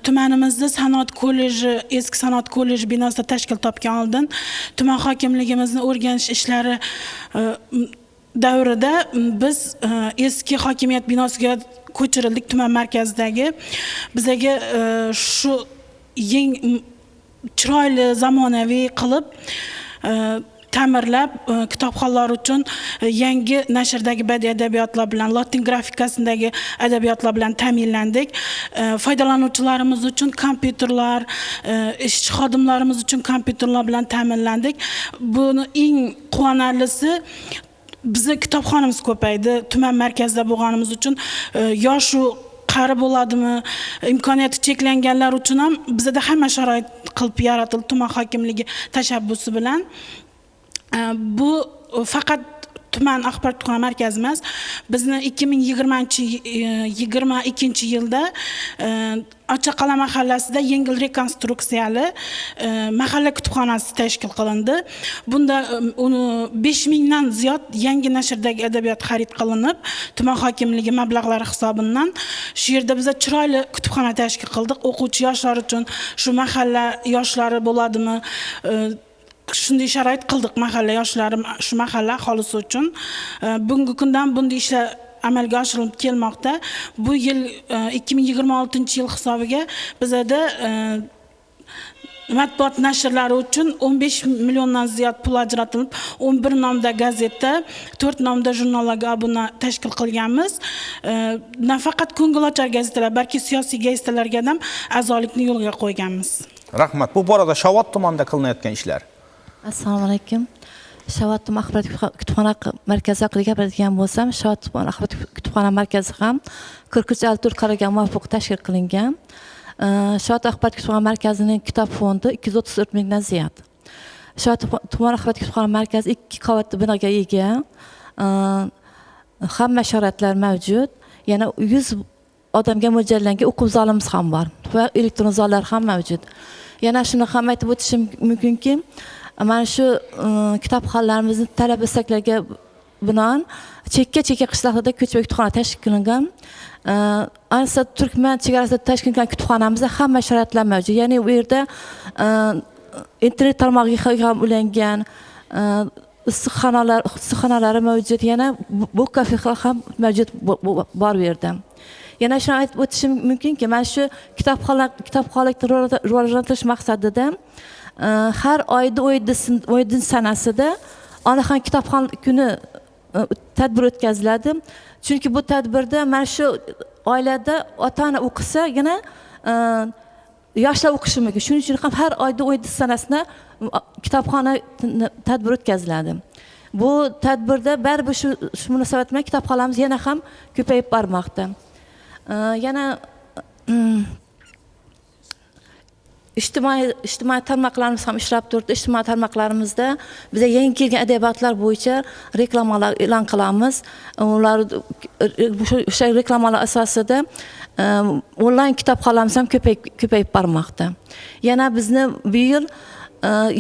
Tumanimizda san'at kolleji, eski san'at kolleji binosida tashkil topgan oldin tuman hokimligimizning o'rganish ishlari davrida biz eski hokimiyat binosiga ko'chirildik. Tuman markazidagi bizaga shu chiroyli zamonaviy qilib ta'mirlab kitobxonlar uchun yangi nashrdagi badiiy adabiyotlar bilan, latin grafikasidagi adabiyotlar bilan ta'minlandik. Foydalanuvchilarimiz uchun kompyuterlar, ishchi xodimlarimiz uchun kompyuterlar bilan ta'minlandik. Buni eng quvonarlisi, bizni kitobxonamiz ko'paydi. Tuman markazida bo'lganimiz uchun yoshu qari bo'ladimi, imkoniyati cheklanganlar uchun ham bizda hamma sharoit qilib yaratildi tuman hokimligi tashabbusi bilan. Bu faqat tuman axborot kutubxona markazimiz bizni 2022 yilda Ochaqala mahallasida yengil rekonstruksiyali mahalla kutubxonasi tashkil qilindi. Bunda 5000 dan ziyod yangi nashrdagi adabiyot xarid qilinib, tuman hokimligi mablag'lari hisobidan shu yerda biz chiroyli kutubxona tashkil qildik. O'quvchi yoshlar uchun shu mahalla yoshlari bo'ladimi? Shunday sharoit qildik mahalla yoshlari, shu mahalla aholisi uchun. Bugungi kundan bunday ishlar amalga oshirilib kelmoqda. Bu yil 2026-yil hisobiga bizda matbuot nashrlari uchun 15 milliondan ziyod pul ajratilib, 11 nomda gazeta, 4 nomda jurnallarga obuna tashkil qilganmiz. Nafaqat ko'ngilochar gazetalar, balki siyosiy gazetalarga ham a'zolikni yo'lga qo'yganmiz. Rahmat. Bu borada Shovot tumanida qilinayotgan ishlar. Assalomu alaykum. Shovot tuman axborot kutubxona markazi haqida gapiradigan bo'lsam, Shovot tuman axborot kutubxona markazi ham 4354 qarorga muvofiq tashkil qilingan. Shovot axborot kutubxona markazining kitob fondi 234 mingdan ziyod. Shovot tuman axborot kutubxona markazi 2 qavatli binoga ega. Hamma sharoitlar mavjud. Yana 100 odamga mo'ljallangan o'quv zalimiz ham bor va elektron zallar ham mavjud. Yana shuni ham aytib o'tishim mumkinki, mana shu kitobxonlarimizni talab istaklariga binoan chekka qishloqlarda ko'chma kutubxona tashkil qilingan. Ayniqsa Turkman chegarasida tashkil qilingan kutubxonamizda hamma sharoitlar mavjud. Ya'ni u yerda internet tarmog'iga ham ulangan, issiqxonalari mavjud, yana bu kafelar ham mavjud bor bu yerda. Yana shuni aytib o'tishim mumkinki, mana shu kitobxonlikni rivojlantirish maqsadida har oyda 17 sanasida onaxon kitobxon kuni tadbir o'tkaziladi. Chunki bu tadbirda mana shu oilada ota-ona o'qisa, yana yoshlar o'qishi mumkin. Shuning uchun ham har oyda 17 sanasida kitobxona tadbir o'tkaziladi. Bu tadbirda baribir shu munosabat bilan kitobxonamiz yana ham ko'payib bormoqda. Yana ijtimoiy tarmoqlarimiz ham ishlab turibdi. Ijtimoiy tarmoqlarimizda biz yangi kelgan adabiyotlar bo'yicha reklamalar e'lon qilamiz. Ular o'sha reklamalar asosida onlayn kitobxonlarimiz ham ko'payib bormoqda. Yana bizni bu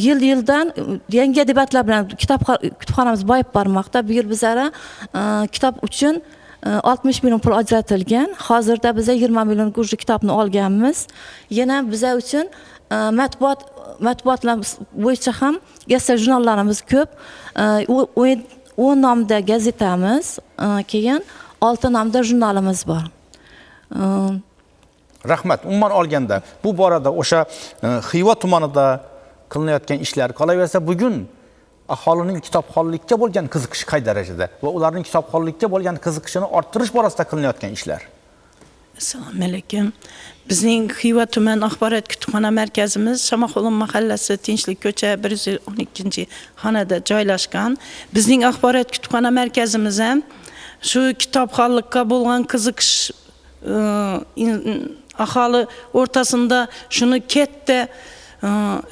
yil-yildan yangi adabiyotlar bilan kutubxonamiz boyib bormoqda. Bu yil bizlara kitob uchun 60 million pul ajratilgan. Hozirda biz 20 million gurji kitobni olganmiz. Yana biza uchun matbuotlar bo'yicha ham gazeta jurnallarimiz ko'p. 10 nomda gazetamiz, keyin 6 nomda jurnalimiz bor. Rahmat. Umuman olganda bu borada o'sha Xiva tumanida qilinayotgan ishlar qolaversa, bugun aholining kitobxonlikka bo'lgan qiziqishi qay darajada va ularning kitobxonlikka bo'lgan qiziqishini orttirish borasida qilinayotgan ishlar? Assalomu alaykum. Bizning Xiva tuman axborot kutubxona markazimiz Shamaxo'lim mahallasi Tinchlik ko'cha 112-xonada joylashgan. Bizning axborot kutubxona markazimiz ham shu kitobxonlikka bo'lgan qiziqish aholi o'rtasida shuni katta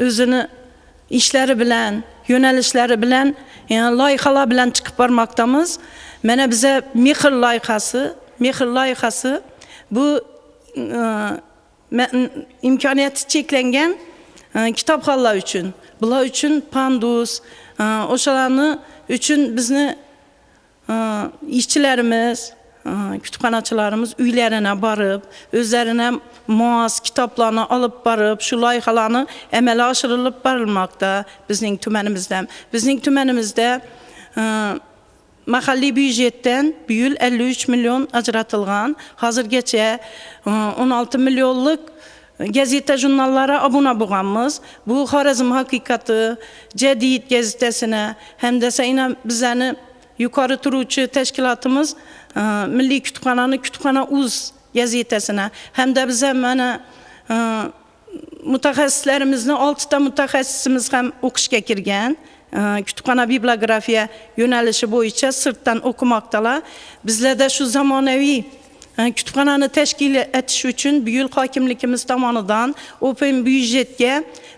o'zini ishlari bilan, yo'nalishlari bilan, loyihalar bilan chiqib bormoqdamiz. Mana biza mehr loyihasi bu imkoniyati cheklangan kitobxonlar uchun, bular uchun pandus, o'shalarni uchun bizni ishchilarimiz, kutubxonachilarimiz uylarına borib, o'zlariga mos kitoblarni olib borib, shu loyihalarni amalga oshirilib borilmoqda bizning tumanimizda. Bizning tumanimizda mahalliy byudjetdan bu yil 53 million ajratilgan. Hozirgacha 16 millionlik gazeta jurnallara obuna bo'lganmiz. Bu Xorazm haqiqati, Jadid gazetasini hamda sayna bizani yuqori turuvchi tashkilotimiz Milliy kutubxonani Kutubxona.uz gazetasini hamda biz ham mana mutaxassislarimizni 6 ta mutaxassisimiz ham o'qishga kirgan. Kutubxona bibliografiya yo'nalishi bo'yicha sirtdan o'qimoqdalar. Bizlarda shu zamonaviy kutubxonani tashkil etish uchun bu yil hokimligimiz tomonidan open byudjetga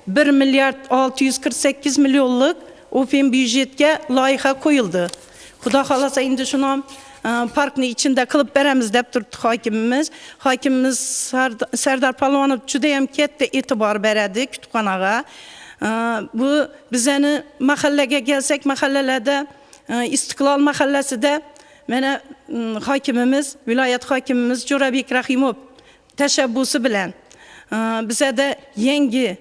1 milliard 648 millionlik open byudjetga loyiha qo'yildi. Xudo xolasa endi shuni parkni ichida qilib beramiz deb turibdi hokimimiz. Hokimimiz Sardar Palvonov juda ham katta e'tibor beradi kutubxonaga. Bu bizani mahallaga kelsak, mahallalarda Istiqlol mahallasida mana hokimimiz, viloyat hokimimiz Jo'rabek Rahimov tashabbusi bilan bizada yangi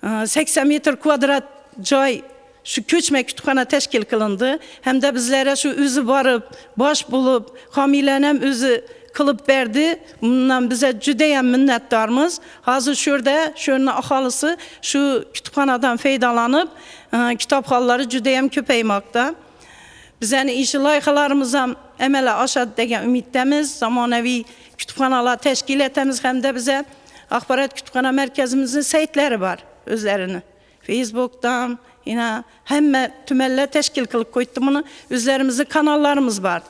80 metr kvadrat joy shu ko'chma kutubxona tashkil qilindi. Hamda bizlarga shu o'zi borib, bosh bo'lib, homiylarni ham o'zi qilib berdi. Bundan biza juda ham minnatdormiz. Hozir sho'rni aholisi shu kutubxonadan foydalanib, kitobxonlari juda ham ko'paymoqda. Bizning ish loyihalarimiz ham amalga oshadi degan umiddamiz. Zamonaviy kutubxonalar tashkil etamiz hamda biza axborot kutubxona markazimizning saytlari bor o'zlarini. Facebook'dan yine hamma tumanlar tashkil qilib qo'ydi buni. O'zlarimizning kanallarimiz bor.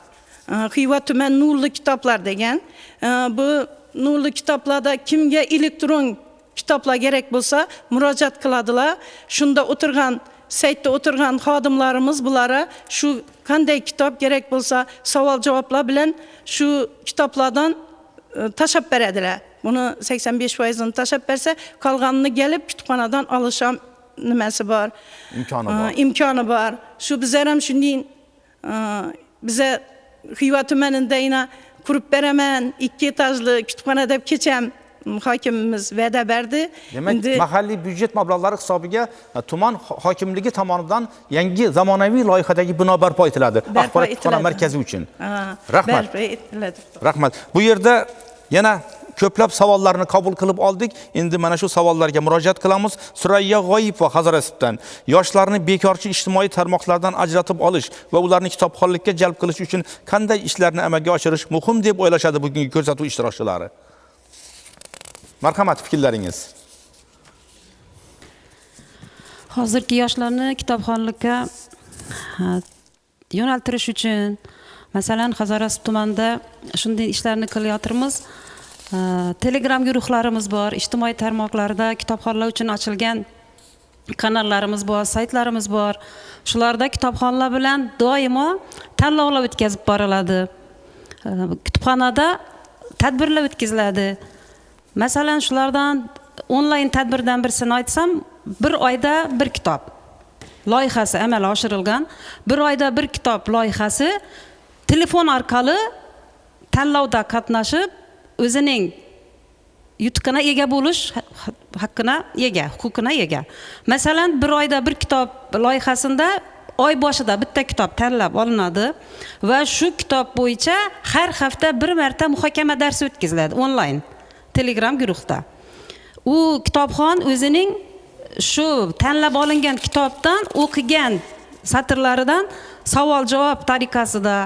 Xiva tuman nurli kitoblar degan. Bu nurli kitoblarda kimga elektron kitoblar kerak bo'lsa murojaat qiladilar. Shunda o'tirgan saytda o'tirgan xodimlarimiz bulara shu qanday kitob kerak bo'lsa savol-javoblar bilan shu kitoblardan tashab beradilar. Buni 85%ni tashab bersa, qolganini kelib kutubxonadan olish ham nimasi bor? İmkanı bor. Shu bizlar ham shunday biza Xiva tumanida yana qurib beraman, 2 etajli kutubxona deb kecham hokimimiz va'da berdi. Demak, mahalliy byudjet mablag'lari hisobiga tuman hokimligi tomonidan yangi zamonaviy loyihadagi bino barpo etiladi. Axborot kutubxona markazi uchun. Rahmat. Rahmat. Bu yerda yana ko'plab savollarni qabul qilib oldik. Endi mana shu savollarga murojaat qilamiz. Surayya G'oyibova Hazorasibdan yoshlarni bekorchi ijtimoiy tarmoqlardan ajratib olish va ularni kitobxonlikka jalb qilish uchun qanday ishlarni amalga oshirish muhim deb o'ylashadi bugungi ko'rsatuv ishtirokchilari. Marhamat, fikrlaringiz. Hozirgi yoshlarni kitobxonlikka yo'naltirish uchun masalan Hazorasib tumanida shunday ishlarni qilyapmiz. Telegram guruhlarimiz bor, ijtimoiy tarmoqlarda kitobxonlar uchun ochilgan kanallarimiz bor, saytlarimiz bor. Shularda kitobxonlar bilan doimo tanlovlar o'tkazib boriladi. Kutubxonada tadbirlar o'tkaziladi. Masalan, shulardan onlayn tadbirdan birisini aytsam, bir oyda bir kitob loyihasi amalga oshirilgan. Bir oyda bir kitob loyihasi telefon orqali tanlovda qatnashib, o'zining yutuqina ega bo'lish huquqina ega. Masalan, bir oyda bir kitob loyihasida oy boshida bitta kitob tanlab olinadi va shu kitob bo'yicha har hafta bir marta muhokama darsi o'tkaziladi onlayn Telegram guruhda. U kitobxon o'zining shu tanlab olingan kitobdan o'qigan satrlaridan savol-javob tariqasida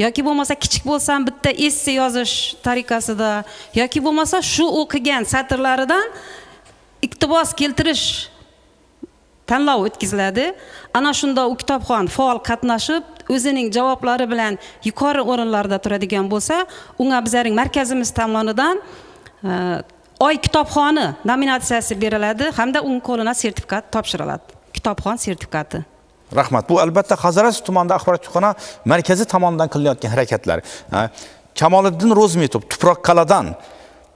yoki bo'lmasa kichik bo'lsam bitta esse yozish tariqasida yoki bo'lmasa shu o'qigan satrlaridan iqtibos keltirish tanlov o'tkaziladi. Ana shunda u kitobxon faol qatnashib, o'zining javoblari bilan yuqori o'rinlarda turadigan bo'lsa, unga bizning markazimiz tomonidan oy kitobxoni nominatsiyasi beriladi hamda uning qo'lina sertifikat topshiriladi. Kitobxon sertifikati. Rahmat. Bu albatta Hazorasib tumanida axborot kutubxona markazi tomonidan qilinayotgan harakatlar. Kamoliddin Ro'zmetov Tuproq Qal'adan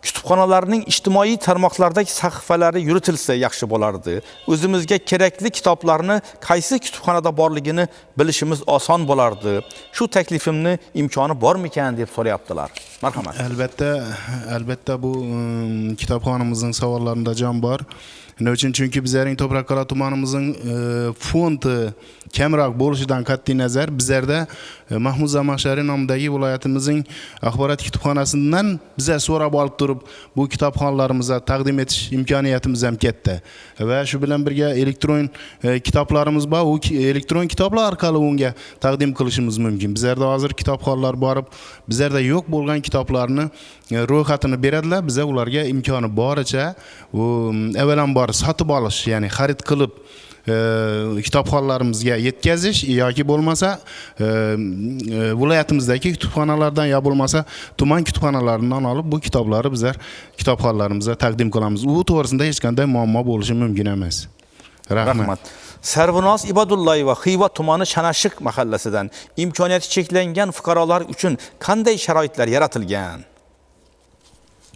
kutubxonalarning ijtimoiy tarmoqlardagi sahifalari yuritilsa yaxshi bo'lardi. O'zimizga kerakli kitoblarni qaysi kutubxonada borligini bilishimiz oson bo'lardi. Shu taklifimni imkoni bormikan deb so'rayaptilar. Marhamat. Albatta bu kitobxonamizning savollarida jon bor. Nima uchun? Chunki bizning To'proq Qala tumanimizning fondi kamroq bo'lishidan qat'iy nazar bizlarda Mahmud Zamaxshariy nomidagi viloyatimizning axborot kutubxonasidan biza so'rab olib turib bu kitobxonlarimizga taqdim etish imkoniyatimiz ham katta. Va shu bilan birga elektron kitoblarimiz bor. U elektron kitoblar orqali unga taqdim qilishimiz mumkin. Bizlarda hozir kitobxonlar borib, bizlarda yo'q bo'lgan kitoblarni ro'yxatini beradilar. Biza ularga imkoni boricha avvalambor sotib olish, ya'ni xarid qilib kitobxonlarimizga yetkazish yoki bo'lmasa viloyatimizdagi kutubxonalardan yo bo'lmasa tuman kutubxonalaridan olib bu kitoblarni bizlar kitobxonlarimizga taqdim qilamiz. U to'g'risida hech qanday muammo bo'lishi mumkin emas. Rahmat. Sarvinoz Ibadullayeva Xiva tumani Shanashiq mahallasidan imkoniyati cheklangan fuqarolar uchun qanday sharoitlar yaratilgan?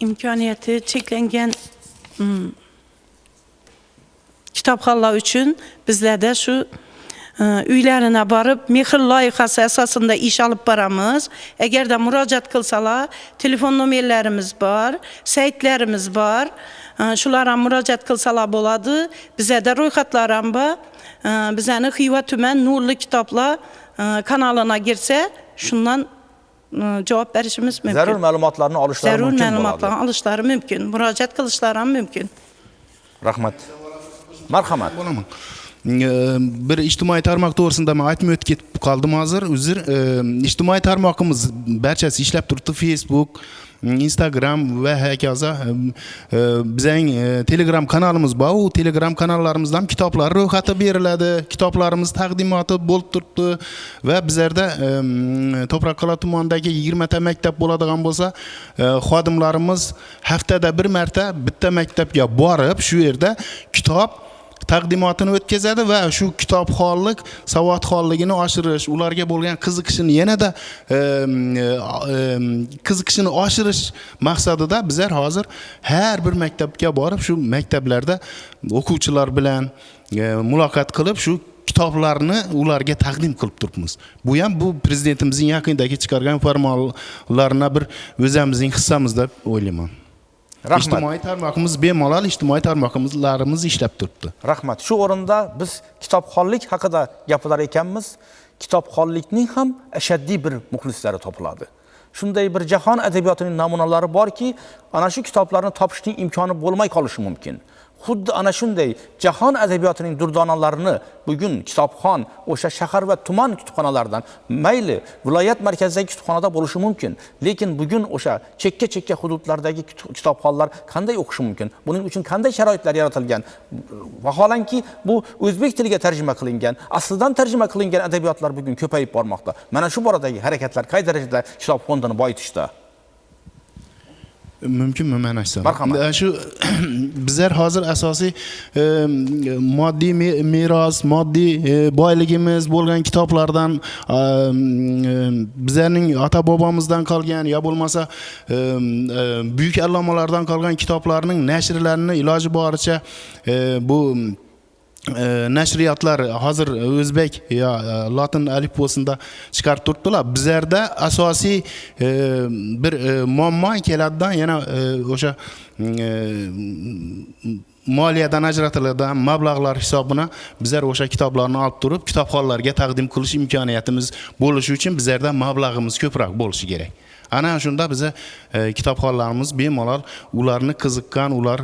imkoniyati cheklangan kitobxonlar uchun bizlarda shu uylarına barib mehr loyihasi asosida ish olib boramiz. Agarda murojaat qilsalar, telefon nomerlarimiz bor, saytlarimiz bor. Shularga murojaat qilsalar bo'ladi. Bizda ro'yxatlar ham bor. Bizani Xiva tuman Nurli kitoblar kanalına girsa, shundan javob berishimiz mumkin. Zarur ma'lumotlarni olishlari Zarur mumkin bo'ladi. ma'lumotlarni olishlari mumkin. Murojaat qilishlari ham mumkin. Rahmat. Marhamat. Bo'laman. Bir ijtimoiy tarmoq to'g'risida men aytmay o'tib ketib qoldim hozir. Uzr. Ijtimoiy tarmoqimiz barchasi ishlab turibdi. Facebook, Instagram va hokazo. Bizning Telegram kanalimiz bor. U Telegram kanallarimizdan kitoblar ro'yxati beriladi. Kitoblarimiz taqdimoti bo'lib turibdi va bizlarda To'qraqala tumanidagi 20 ta maktab bo'ladigan bo'lsa, xodimlarimiz haftada bir marta bitta maktabga borib, shu yerda kitob taqdimotini o'tkazadi va shu kitobxonlik savodxonligini oshirish, ularga bo'lgan qiziqishini yanada qiziqishini oshirish maqsadida bizlar hozir har bir maktabga borib, shu maktablarda o'quvchilar bilan muloqot qilib, shu kitoblarni ularga taqdim qilib turibmiz. Bu ham bu prezidentimizning yaqindagi chiqargan farmonlaridan bir o'zimizning hissamiz deb o'ylayman. Rahmat. İjtimoiy tarmoqimiz bemalol ijtimoiy tarmoqlarimiz ishlab turibdi. Rahmat. Shu o'rinda biz kitobxonlik haqida gapirar ekanmiz. Kitobxonlikning ham ashaddiy bir muxlislari topiladi. Shunday bir jahon adabiyotining namunalari borki, ana shu kitoblarni topishning imkoni bo'lmay qolishi mumkin. Xuddi ana shunday jahon adabiyotining durdonalarini bugun kitobxon o'sha shahar va tuman kutubxonalaridan, mayli viloyat markazidagi kutubxonada bo'lishi mumkin, lekin bugun o'sha chekka hududlardagi kitobxonlar qanday o'qishi mumkin? Buning uchun qanday sharoitlar yaratilgan? Vaholanki bu o'zbek tiliga tarjima qilingan, aslidan tarjima qilingan adabiyotlar bugun ko'payib bormoqda. Mana shu boradagi harakatlar qay darajada kitob fondini boyitishda? Mümkünmü mən açsam? Marhamat. Şu bizler hazır asosiy moddiy miros, moddiy boyligimiz bo'lgan kitoblardan bizlerning ata bobomizdan qolgan ya bo'lmasa büyük allomalardan qolgan kitoblarning nashrlarini iloji boricha bu nashriyatlar hozir o'zbek ya latin alifbosida chiqarib turibdilar. Bizlarda asosiy bir muammo keladidan yana o'sha moliyadan ajratiladigan mablag'lar hisobini bizlar o'sha kitoblarni olib turib kitobxonlarga taqdim qilish imkoniyatimiz bo'lishi uchun bizlarda mablag'imiz ko'proq bo'lishi kerak. Ana shunda bize kitobxonlarimiz bemalol ularni qiziqqan, ular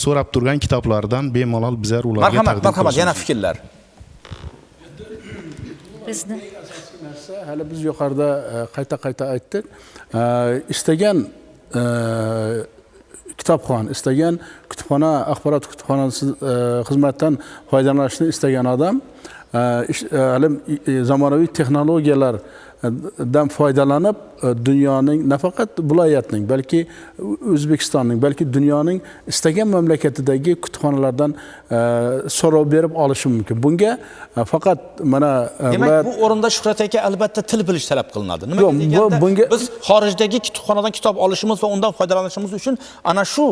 so'rab turgan kitoblardan bemalol bizlar ularga taqdim qilamiz. Marhamat, yana fikrlar. Hali biz yuqorida qayta aytdik. Istagan kitobxon, istagan kutubxona, axborot kutubxonasi xizmatdan foydalanishni istagan odam zamonaviy texnologiyalar dan foydalanib dunyoning nafaqat viloyatning balki O'zbekistonning balki dunyoning istagan mamlakatidagi kutubxonalardan so'rov berib olishi mumkin. Bunga faqat mana demak bu o'rinda Shuhrat aka albatta til bilish talab qilinadi. Nima deganda biz xorijdagi kutubxonadan kitob olishimiz va undan foydalanishimiz uchun ana shu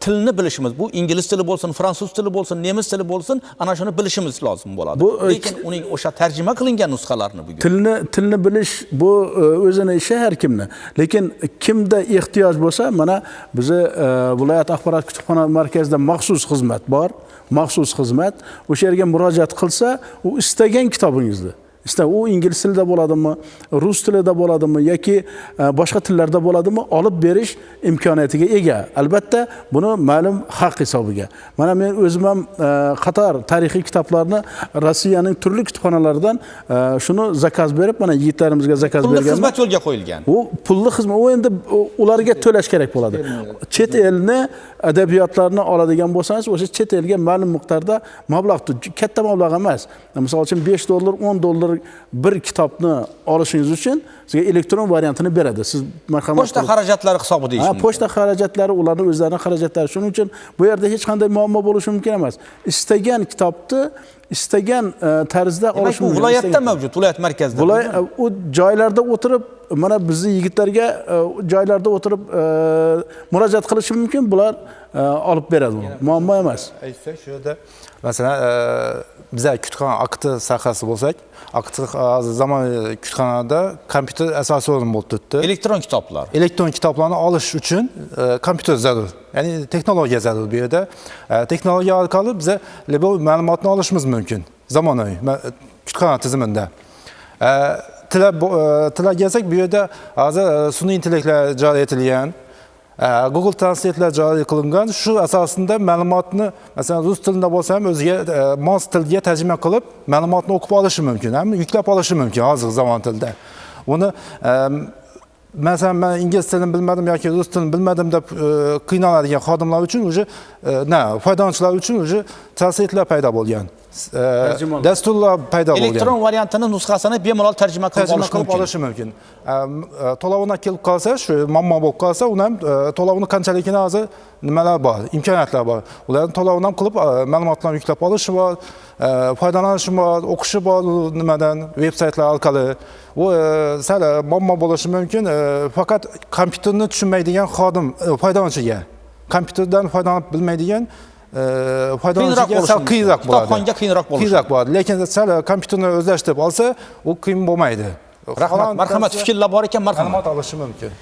tilni bilishimiz, bu ingliz tili bo'lsin, fransuz tili bo'lsin, nemis tili bo'lsin, ana shuni bilishimiz lozim bo'ladi. Lekin uning o'sha tarjima qilingan nusxalarini bugun tilni bilish bu o'zini ishi har kimni. Lekin kimda ehtiyoj bo'lsa, mana bizi viloyat axborot kutubxona markazida maxsus xizmat bor, maxsus xizmat. O'sha yerga murojaat qilsa, u istagan kitobingizni u ingliz tilida bo'ladimi, rus tilida bo'ladimi yoki boshqa tillarda bo'ladimi olib berish imkoniyatiga ega. Albatta buni ma'lum haq hisobiga. Mana men o'zim ham qator tarixiy kitoblarni Rossiyaning turli kutubxonalaridan shuni zakaz berib, mana yigitlarimizga zakaz berganman. Pulli xizmat yo'lga qo'yilgan. U pulli xizmat, u endi ularga to'lash kerak bo'ladi. Chet elni adabiyotlarni oladigan bo'lsangiz, o'sha chet elga ma'lum miqdorda mablag' katta mablag' emas. Misol uchun $5, $10 bir kitobni olishingiz uchun sizga elektron variantini beradi. Siz marhamat Pochta xarajatlari hisobi deyish mumkin. pochta xarajatlari ularning o'zlarining xarajatlari. Shuning uchun bu yerda hech qanday muammo bo'lishi mumkin emas. Istagan kitobni istagan tarzda olish mumkin. Bu viloyatda mavjud, viloyat markazida. U joylarda o'tirib, mana bizning yigitlarga joylarda o'tirib murojaat qilishi mumkin. Bular olib beradi uni. Muammo emas. Aytsak, shu yerda masalan bizlar kutubxona akti sahhasi bo'lsak, akti zamonaviy kutubxonada kompyuter asosiy o'rin bo'lib turibdi. Elektron kitoblar. Elektron kitoblarni olish uchun kompyuter zarur. Ya'ni texnologiya zarur bu yerda. Texnologiya orqali biz ma'lumotni olishimiz mumkin. Zamonaviy kutubxona tizimida. Tilab kelsak, bu yerda hozir sun'iy intellektlar joriy etilgan. Google Translate'lar joriy qilingan. Shu asosida ma'lumotni, masalan, rus tilida bo'lsa ham o'ziga mos tilga tarjima qilib, ma'lumotni o'qib olishi mumkin, ham yuklab olishi mumkin hozirgi zamon tilida. Uni masalan, men ingliz tilini bilmadim yoki rus tilini bilmadim deb qiynaladigan xodimlar uchun foydalanuvchilar uchun translate'lar paydo bo'lgan. Dasturlar paydo bo'lgan. Elektron variantini nusxasini bemalol tarjima qilib olishi mumkin. To'lovini kelib qolsa, shu muammo bo'lib qolsa, uni ham to'lovini qanchaligini hozir nimalar bor, imkoniyatlar bor. Ularni to'lovini ham qilib ma'lumotlarni yuklab olishi bor, foydalanishi bor, o'qishi bor nimadan, veb-saytlar orqali. U sal muammo bo'lishi mumkin, faqat kompyuterni tushunmaydigan xodim foydalanuvchiga, kompyuterdan foydalanib bilmaydigan foydalanuvchiga sal qiyinroq bo'ladi. Kitobxonga qiyinroq bo'ladi. Lekin sal kompyuterni o'zlashtirib olsa, u qiyin bo'lmaydi. Rahmat, marhamat, fikrlar bor ekan, marhamat olishi mumkin.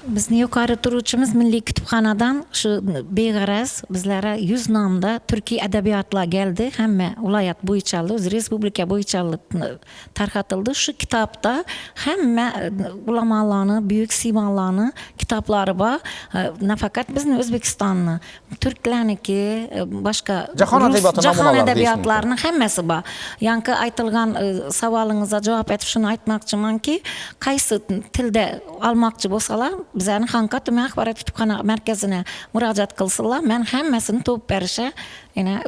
Bizni yuqori turuvchimiz Milliy kutubxonadan shu beg'araz bizlara 100 nomda turkiy adabiyotlar keldi. Hamma viloyat bo'yicha, o'z respublika bo'yicha tarqatildi. Shu kitobda hamma ulamolarni, buyuk simolarni kitoblari bor. Nafaqat bizni O'zbekistonni, turklarniki, boshqa jahon adabiyotlarini hammasi bor. Yangi aytilgan savolingizga javob etib shuni aytmoqchimanki, qaysi tilda olmoqchi bo'lsalar, bizlarni Xanqa tuman axborot kutubxona markazini murojaat qilsinlar, men hammasini topib berishga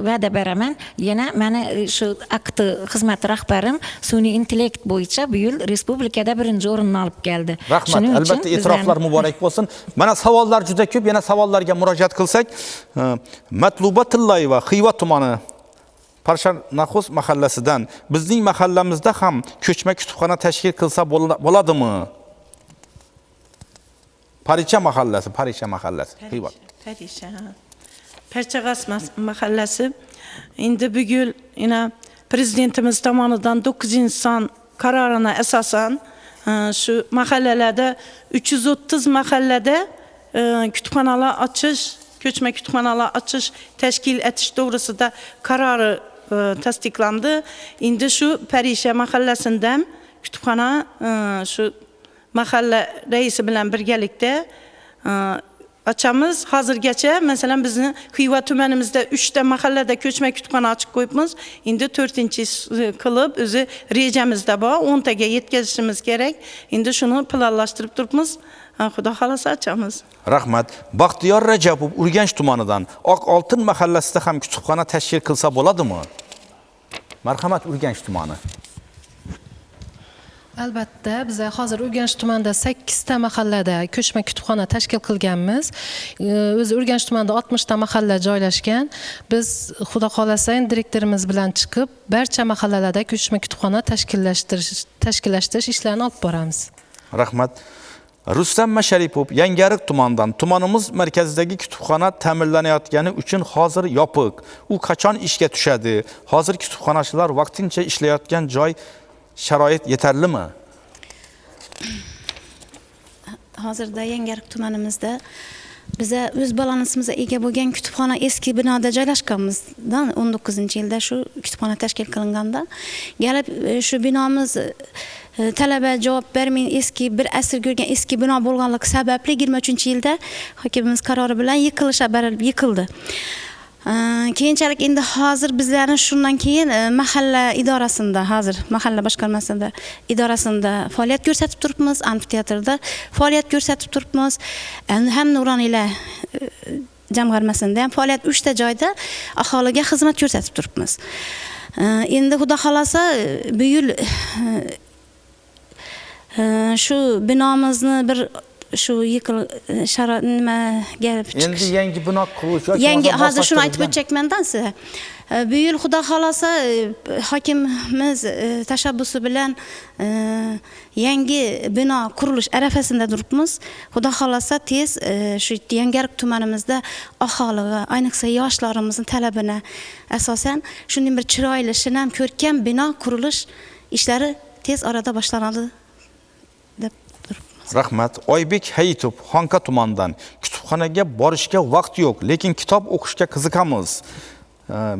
va'da beraman. Yana meni shu akti xizmat rahbarim sun'iy intellekt bo'yicha bu yil respublikada 1-o'rinni olib keldi. Rahmat, albatta e'tiroflar muborak bo'lsin. Mana savollar juda ko'p, yana savollarga murojaat qilsak, Matluba Tillayeva Xiva tumani Parshanaxus mahallasidan bizning mahallamizda ham ko'chma kutubxona tashkil qilsa bo'ladimi? Parisha mahallasi. Parchag'as mahallasi. Endi bugun prezidentimiz tomonidan 9-son qarorina asosan shu mahallalarda 330 mahallada kutubxonalar ochish, ko'chma kutubxonalar ochish, tashkil etish to'g'risida qarori tasdiqlandi. Endi shu Parisha mahallasidan kutubxona shu mahalla raisi bilan birgalikda ochamiz. Hozirgacha masalan bizni Xiva tumanimizda 3 ta mahallada ko'chma kutubxona ochib qo'yibmiz. Endi 4-chi qilib o'zi rejamizda bor, 10 taga yetkazishimiz kerak. Endi shuni planlashtirib turibmiz. Xudo xolasa ochamiz. Rahmat. Baxtiyor Rajabov Urganch tumanidan Oq Oltin mahallasida ham kutubxona tashkil qilsa bo'ladimi? Marhamat, Urganch tumani. Albatta, biz hozir Urganch tumanida 8 ta mahallada ko'chma kutubxona tashkil qilganmiz. O'zi Urganch tumanida 60 ta mahalla joylashgan. Biz xudo xolasa direktorimiz bilan chiqib, barcha mahallalarda ko'chma kutubxona tashkillashtirish ishlarini olib boramiz. Rahmat. Rustam Masharipov Yangiariq tumanidan tumanimiz markazidagi kutubxona ta'mirlanayotgani uchun hozir yopiq. U qachon ishga tushadi? Hozir kutubxonachilar vaqtincha ishlayotgan joy sharoit yetarlimi? Hozirda Yangiariq tumanimizda biza o'z balansimizga ega bo'lgan kutubxona eski binoda joylashganimizdan 19-yilda shu kutubxona tashkil qilinganda kelib shu binomiz talaba javob bermay eski bir asr ko'rgan eski bino bo'lganligi sababli 23-yilda hokimimiz qarori bilan yıkılışa berilib yıkıldı. Keyinchalik endi hozir bizlarni shundan keyin mahalla idorasida, hozir mahalla boshqarmasida idorasida faoliyat ko'rsatib turibmiz, amfiteatrda faoliyat ko'rsatib turibmiz. Ham nuroniylar jamg'armasida ham faoliyat 3 ta joyda aholiga xizmat ko'rsatib turibmiz. Endi xudo xolasa bu yil shu binomizni bir shu yıkıl nima gap Endi yangi bino qurish yoki yangi bo'lmasa hozir shuni aytib moslashtirilgan- o'tchakmanda size. Bu yil xudo xolasa hokimimiz tashabbusi bilan yangi bino qurilish arafasida turibmiz. Xudo xolasa tez shu Yangiariq tumanimizda aholiga, ayniqsa yoshlarimizni talabini asosan shunday bir chiroyli, shinam, ko'rkam bino qurilish ishlari tez orada boshlanadi deb turibmiz. Rahmat. Oybek Hayitov, Xonqa tumanidan. Kutubxonaga borishga vaqt yo'q, lekin kitob o'qishga qiziqamiz.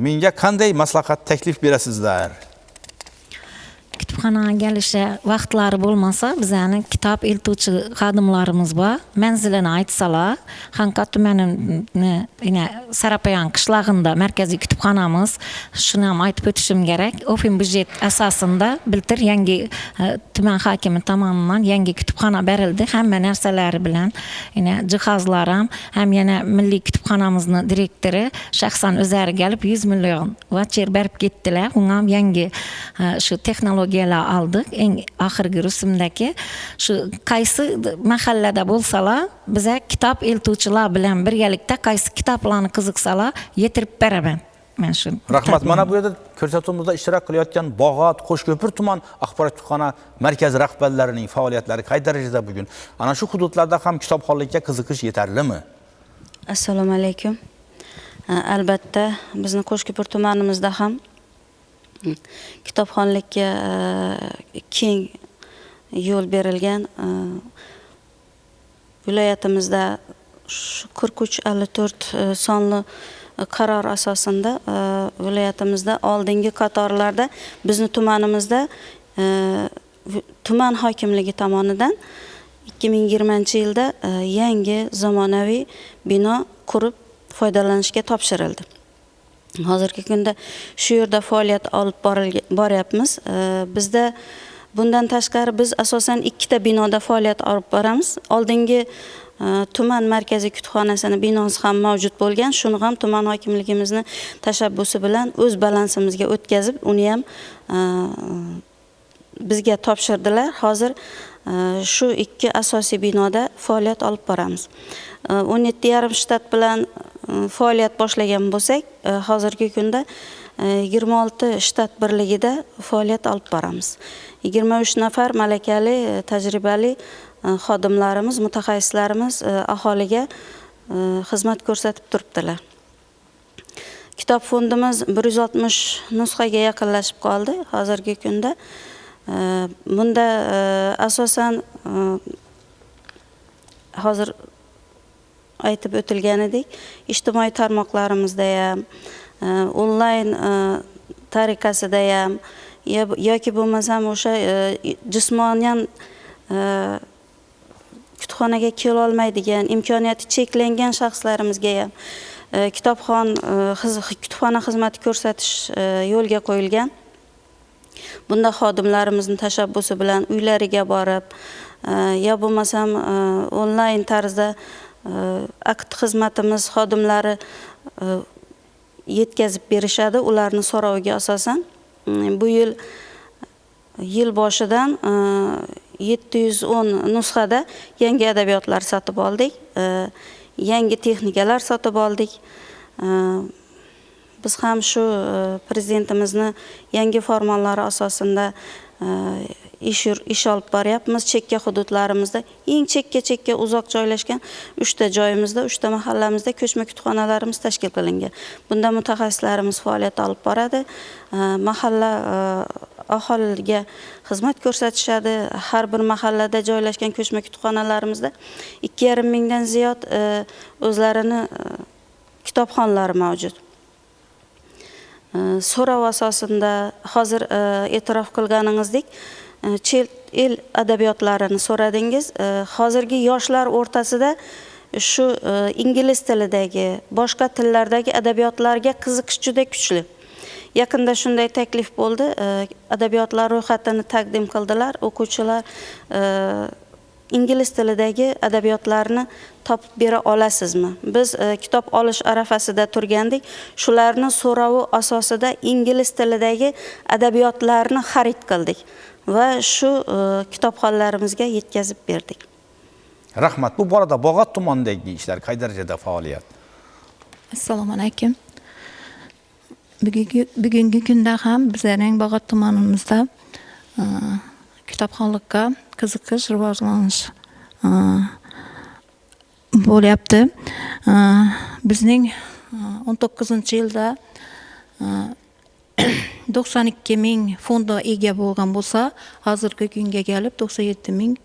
Menga qanday maslahat taklif berasizlar? Kutubxonaga kelishga vaqtlari bo'lmasa, bizning kitob eltuvchi xodimlarimiz bor. Manzilini aytsalar, Xonqa tumanini Sarapayan qishlog'ida markaziy kutubxonamiz, shuni ham aytib o'tishim kerak. Ofin budjet asosida biltir yangi tuman hokimi tomonidan yangi kutubxona berildi. Hamma narsalari bilan, jihozlar ham yana milliy kutubxonamizni direktori shaxsan o'zlari kelib 100 million voucher berib ketdilar. Unga ham yangi shu texnologiyalar aldık. En oxirgi rusumdagi shu qaysi mahallada bo'lsalar, biza kitob eltuvchilar bilan birgalikda qaysi kitoblarni qiziqsalar yetirib beraman. Men shu. Rahmat. Mana bu yerda ko'rsatuvimizda ishtirok qilayotgan Bog'ot, Qo'shko'pir tuman axborot kutubxona markazi rahbarlarining faoliyatlari qay darajada bugun? Ana shu hududlarda ham kitobxonlikka qiziqish yetarlimi? Assalomu alaykum. Albatta, bizning Qo'shko'pir tumanimizda ham kitobxonlikka keng yo'l berilgan. Viloyatimizda 4354 sonli qaror asosida viloyatimizda oldingi qatorlarda bizning tumanimizda tuman hokimligi tomonidan 2020-yilda yangi zamonaviy bino qurib foydalanishga topshirildi. Hozirgi kunda shu yerda faoliyat olib boryapmiz. Bizda bundan tashqari biz asosan ikkita binoda faoliyat olib boramiz. Oldingi tuman markaziy kutubxonasining binosi ham mavjud bo'lgan. Shuni ham tuman hokimligimizning tashabbusi bilan o'z balansimizga o'tkazib, uni ham bizga topshirdilar. Hozir shu ikki asosiy binoda faoliyat olib boramiz. 17,5 shtat bilan faoliyat boshlagan bo'lsak, hozirgi kunda 26 shtat birligida faoliyat olib boramiz. 23 nafar malakali, tajribali xodimlarimiz, mutaxassislarimiz aholiga xizmat ko'rsatib turibdilar. Kitob fondimiz 160 nusxaga yaqinlashib qoldi hozirgi kunda. Bunda asosan hozir aytib o'tilganidek, ijtimoiy tarmoqlarimizda ham, onlayn tariqasida ham yoki bo'lmasam o'sha jismonan kutubxonaga kela olmaydigan, imkoniyati cheklangan shaxslarimizga ham kutubxona xizmati ko'rsatish yo'lga qo'yilgan. Bunda xodimlarimizning tashabbusi bilan uylariga borib, yo bo'lmasam onlayn tarzda akt xizmatimiz xodimlari yetkazib berishadi. Ularning so'roviga asosan bu yil boshidan 710 nusxada yangi adabiyotlar sotib oldik, yangi texnikalar sotib oldik. Biz ham shu prezidentimizning yangi farmonlari asosida ish olib boryapmiz. Chekka hududlarimizda, eng chekka uzoq joylashgan 3 ta joyimizda, 3 ta mahallamizda ko'chma kutubxonalarimiz tashkil qilingan. Bunda mutaxassislarimiz faoliyat olib boradi. Mahalla aholiga xizmat ko'rsatishadi. Har bir mahallada joylashgan ko'chma kutubxonalarimizda 2,5 mingdan ziyod o'zlarini kitobxonlari mavjud. So'rov asosida hozir e'tirof qilganingizdek, chet el adabiyotlarini so'radingiz. Hozirgi yoshlar o'rtasida shu ingliz tilidagi, boshqa tillardagi adabiyotlarga qiziqish juda kuchli. Yaqinda shunday taklif bo'ldi. Adabiyotlar ro'yxatini taqdim qildilar. O'quvchilar ingliz tilidagi adabiyotlarni topib bera olasizmi? Biz kitob olish arafasida turgandik. Shularni so'rovi asosida ingliz tilidagi adabiyotlarni xarid qildik va shu kitobxonlarimizga yetkazib berdik. Rahmat. Bu borada Bog'ot tumanidagi ishlar qay darajada faoliyat? Assalomu alaykum. Bugungi kunda ham bizning Bog'ot tumanimizda kitobxonlikka qiziqish, rivojlanish bo'lyapti. Bizning 19-yilda 92 ming fonda ega bo'lgan bo'lsa, hozirgi kunga kelib 97 ming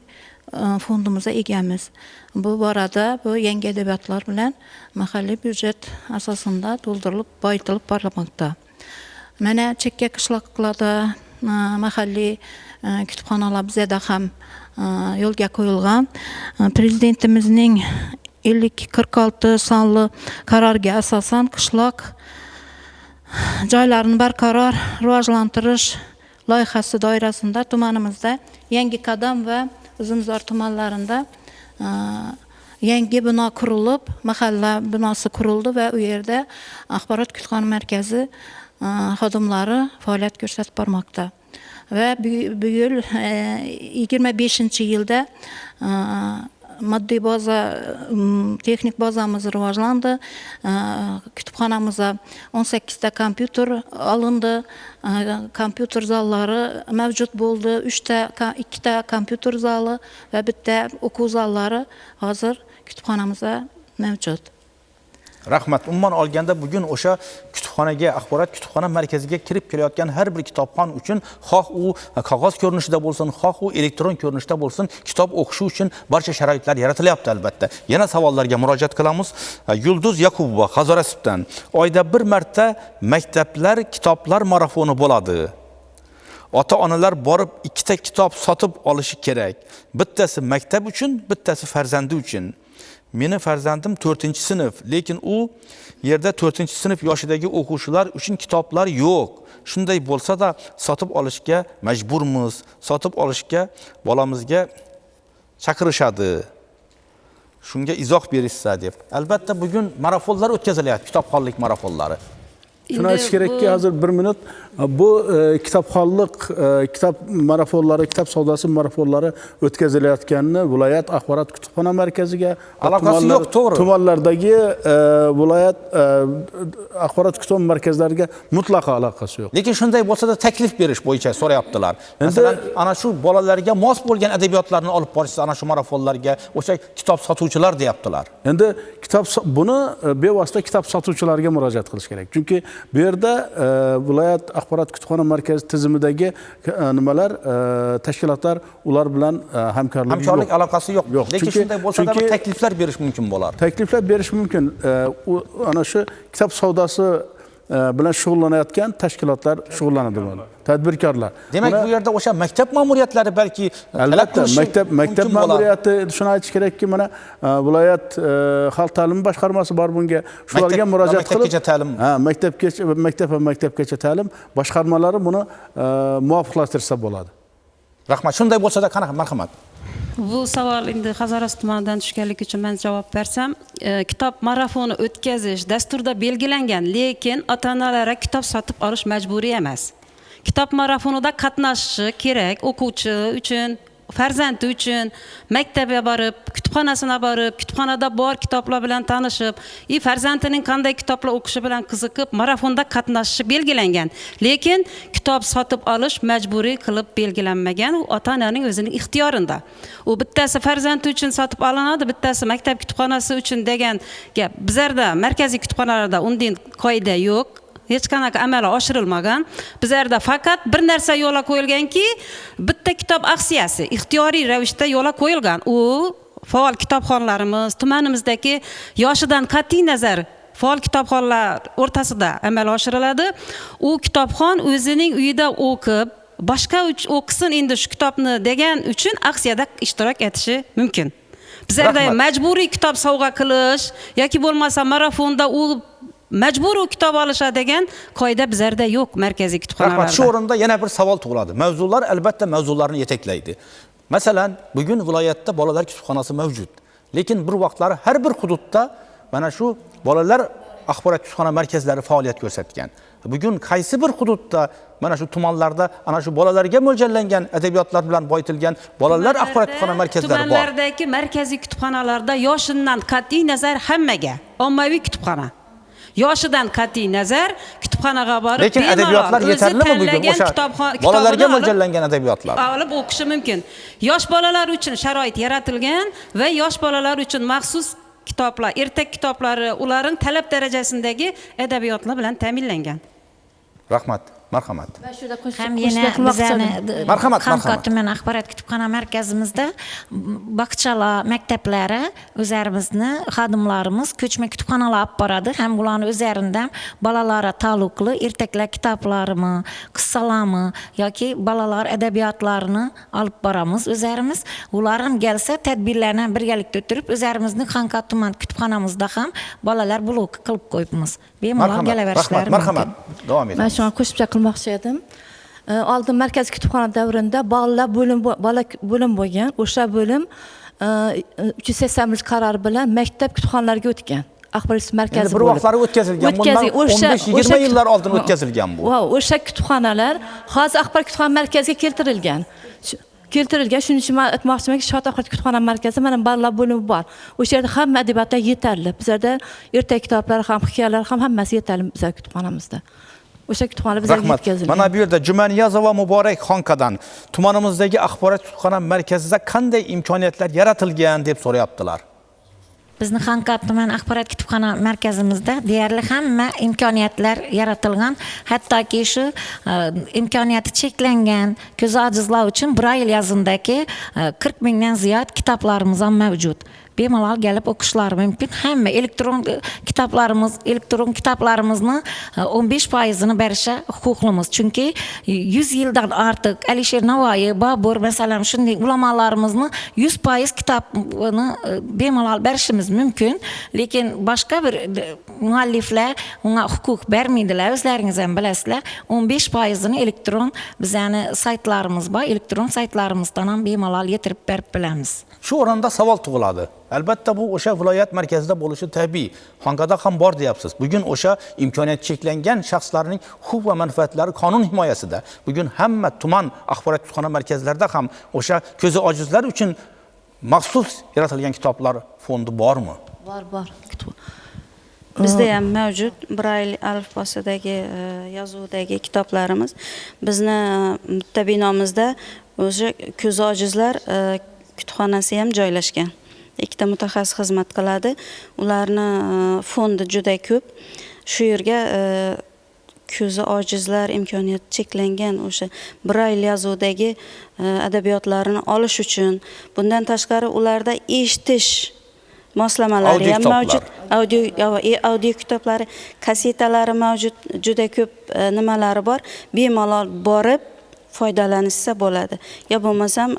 fondimizga egamiz. Bu borada bu yangi adabiyotlar bilan mahalliy byudjet asosida to'ldirilib, boyitilib borilmoqda. Mana chekka qishloqlarda mahalliy kutubxonalar bizda ham yo'lga qo'yilgan. Prezidentimizning 46 sonli qaroriga asosan qishloq joylarini barqaror rivojlantirish loyihasi doirasida tumanimizda yangi qadam va Uzumzor tumanlarida yangi bino qurilib, mahalla binosi qurildi va u yerda axborot kutubxona markazi xodimlari faoliyat ko'rsatib bormoqda. Va bu yil 25-yilda moddiy baza, texnik bazamiz rivojlandi. Kutubxonamizga 18 ta kompyuter alindi. Kompyuter zallari mavjud bo'ldi. 2 ta kompyuter zali va bitta o'quv zallari hozir kutubxonamizda mavjud. Rahmat. Umuman olganda bugun o'sha kutubxonaga, axborot kutubxona markaziga kirib kelayotgan har bir kitobxon uchun xoh u qog'oz ko'rinishida bo'lsin, xoh u elektron ko'rinishda bo'lsin, kitob o'qishi uchun barcha sharoitlar yaratilyapti albatta. Yana savollarga murojaat qilamiz. Yulduz Yakubova Hazorasibdan. Oyda bir marta maktablar kitoblar marafoni bo'ladi. Ota-onalar borib 2 ta kitob sotib olishi kerak. Bittasi maktab uchun, bittasi farzandi uchun. Meni farzandim 4-sinf, lekin u yerda 4-sinf yoshidagi o'quvchilar uchun kitoblar yo'q. Shunday bo'lsa-da sotib olishga majburmiz. Sotib olishga bolamizga chaqirishadi. Shunga izoh berishsa deb. Albatta bugun marafonlar o'tkazilyapti, kitobxonlik marafonlari. Shuni aytish kerakki, hozir 1 minut bu kitobxonlik, kitob marafonlari, kitob savdosi marafonlari o'tkazilayotganini viloyat axborot kutubxona markaziga, aloqasi yo'q, to'g'ri. Tumanlardagi viloyat axborot kutubxona markazlariga mutlaqo aloqasi yo'q. Lekin shunday bo'lsa-da taklif berish bo'yicha so'rayaptilar. Masalan, ana shu bolalarga mos bo'lgan adabiyotlarni olib borishsa, ana shu marafonlarga o'sha kitob sotuvchilar deyaptilar. Endi buni bevosita kitob sotuvchilarga murojaat qilish kerak. Chunki bu yerda viloyat axborot kutubxona markazi tizimidagi nimalar, tashkilotlar ular bilan hamkorlik aloqasi yo'q. Lekin shunday bo'lsa-da takliflar berish mumkin bo'lar. Takliflar berish mumkin. Ana shu kitob savdosi bilan shug'ullanayotgan tashkilotlar shug'ullanadi buni. Tadbirkorlar. Demak, bu yerda o'sha maktab ma'muriyatlari balki albatta maktab ma'muriyati, shuni aytish kerakki, mana viloyat xalq ta'limi boshqarmasi bor bunga. Shularga murojaat qilib, maktab va maktabgacha ta'lim boshqarmalari buni muvofiqlashtirsa bo'ladi. Rahmat. Shunday bo'lsa-da qanaqa, marhamat. Bu savol endi Hazoras tumanidan tushganligi uchun men javob bersam, kitob marafoni o'tkazish dasturda belgilangan, lekin ota-onalarga kitob sotib olish majburiy emas. Kitob marafonida qatnashishi kerak o'quvchi uchun, farzandi uchun, maktabga borib, kutubxonasına borib, kutubxonada bor kitoblar bilan tanishib, farzandining qanday kitoblar o'qishi bilan qiziqib, marafonda qatnashishi belgilangan. Lekin kitob sotib olish majburiy qilib belgilanmagan, u ota-onaning o'zining ixtiyorinda. U bittasi farzandi uchun sotib olinadi, bittasi maktab kutubxonasi uchun degan gap. Bizlarda markaziy kutubxonalarda unday qoida yo'q. Hech qanaqa amalga oshirilmagan. Bizlarda faqat bir narsa yo'lga qo'yilganki, bitta kitob aksiyasi ixtiyoriy ravishda yo'lga qo'yilgan. U faol kitobxonlarimiz, tumanimizdagi yoshidan qat'iy nazar faol kitobxonlar o'rtasida amalga oshiriladi. U kitobxon o'zining uyida o'qib, boshqa o'qisin endi shu kitobni degan uchun aksiyada ishtirok etishi mumkin. Bizlarda majburiy kitob sovg'a qilish yoki bo'lmasa marafonda u majbur u kitob olishadi degan qoida bizlarda yo'q markaziy kutubxonalarda. Rahmat, shu o'rinda yana bir savol tug'iladi. Mavzular albatta mavzularni yetaklaydi. Masalan, bugun viloyatda bolalar kutubxonasi mavjud. Lekin bir vaqtlari har bir hududda mana shu bolalar axborot kutubxona markazlari faoliyat ko'rsatgan. Bugun qaysi bir hududda mana shu tumanlarda ana shu bolalarga mo'ljallangan adabiyotlar bilan boyitilgan bolalar axborot kutubxona markazlari bor. Tumanlardagi markaziy kutubxonalarda yoshidan qat'iy nazar hammaga ommaviy kutubxona. Yoshidan qat'iy nazar kutubxonaga borib, lekin adabiyotlar yetarlimi bugun o'sha bolalarga mo'ljallangan adabiyotlar? Olib o'qishi mumkin. Yosh bolalar uchun sharoit yaratilgan va yosh bolalar uchun maxsus kitoblar, ertak kitoblari ularning talab darajasindagi adabiyotlar bilan ta'minlangan. Rahmat, marhamat. Ham yana bizani Marhamat. tuman axborot kutubxona markazimizda bog'chalar, maktablari o'zlarimizni xodimlarimiz ko'chma kutubxonalar olib boradi. Ham ularni o'zlaridan bolalarga taalluqli ertaklar kitoblarimi, qissalarmi yoki bolalar adabiyotlarini olib boramiz o'zlarimiz. Ular ham kelsa tadbirlarni birgalikda o'tirib o'zlarimizni Xanqa tuman kutubxonamizda ham bolalar blok qilib qo'yibmiz. Bemalol kelaverishlari mumkin. Marhamat. Davom eting. Men shuni qo'shimcha qilmoqchi edim. Oldin markaziy kutubxona davrida bolalar bo'lim bo'lgan. O'sha bo'lim 380 qaror bilan maktab kutubxonalariga o'tgan. Axborot markazi bir vaqtlari o'tkazilgan. Bundan 15-20 yillar oldin o'tkazilgan bu. O'sha kutubxonalar hozir axborot kutubxona markaziga keltirilgan. Shuning uchun men aytmoqchimanki, Shot axborot kutubxona markazi mana bolalar bo'limi bor. O'sha yerda hamma adabiyotlar yetarli. Bizlarda ertak kitoblar ham, hikoyalar ham hammasi yetarli bizning kutubxonamizda. O'sha kutubxona bizga yetkazilgan. Mana bu yerda Jumaniyazova Muborak Xonqadan tumanimizdagi axborot kutubxona markazida qanday imkoniyatlar yaratilgan deb so'rayaptilar. Bizni Xanqa tuman axborot kutubxona markazimizda deyarli hamma imkoniyatlar yaratilgan. Hattoki shu imkoniyati cheklangan ko'z ojizlar uchun Braille yozuvdagi 40 mingdan ziyod kitoblarimiz ham mavjud. Bemalol kelib o'qishlari mumkin. Hamma elektron kitoblarimizni 15%ni berishga huquqlimiz. Chunki 100 yildan ortiq Alisher Navoiy, Bobur masalan shunday ulamolarimizni 100% kitobni bemalol berishimiz mumkin. Lekin boshqa bir mualliflar unga huquq bermaydilar. O'zlaringiz ham bilasizlar. 15%ni elektron bizning saytlarimiz bor. Elektron saytlarimizdan ham bemalol yetirib berib bilamiz. Shu o'rinda savol tug'iladi. Albatta bu o'sha viloyat markazida bo'lishi tabiiy. Xonqada ham bor deyapsiz. Bugun o'sha imkoniyat cheklangan shaxslarning huquq va manfaatlari qonun himoyasida. Bugun hamma tuman axborot kutubxona markazlarida ham o'sha ko'zi ojizlar uchun maxsus yaratilgan kitoblar fondi bormi? Bor. Bizda ham mavjud Braille alifbosidagi yozuvdagi kitoblarimiz. Bizni bitta binomizda o'sha ko'zi ojizlar kutubxonasi ham joylashgan. Ikkita mutaxassis xizmat qiladi. Ularni fondi juda ko'p. Shu yerga ko'zi ojizlar, imkoniyati cheklangan o'sha Braille yozuvdagi adabiyotlarini olish uchun, bundan tashqari ularda eshitish moslamalari ham mavjud. Audio kitoblari, kasetalari mavjud. Juda ko'p nimalari bor. Bemalol borib foydalanishsa bo'ladi. Ya bo'lmasam,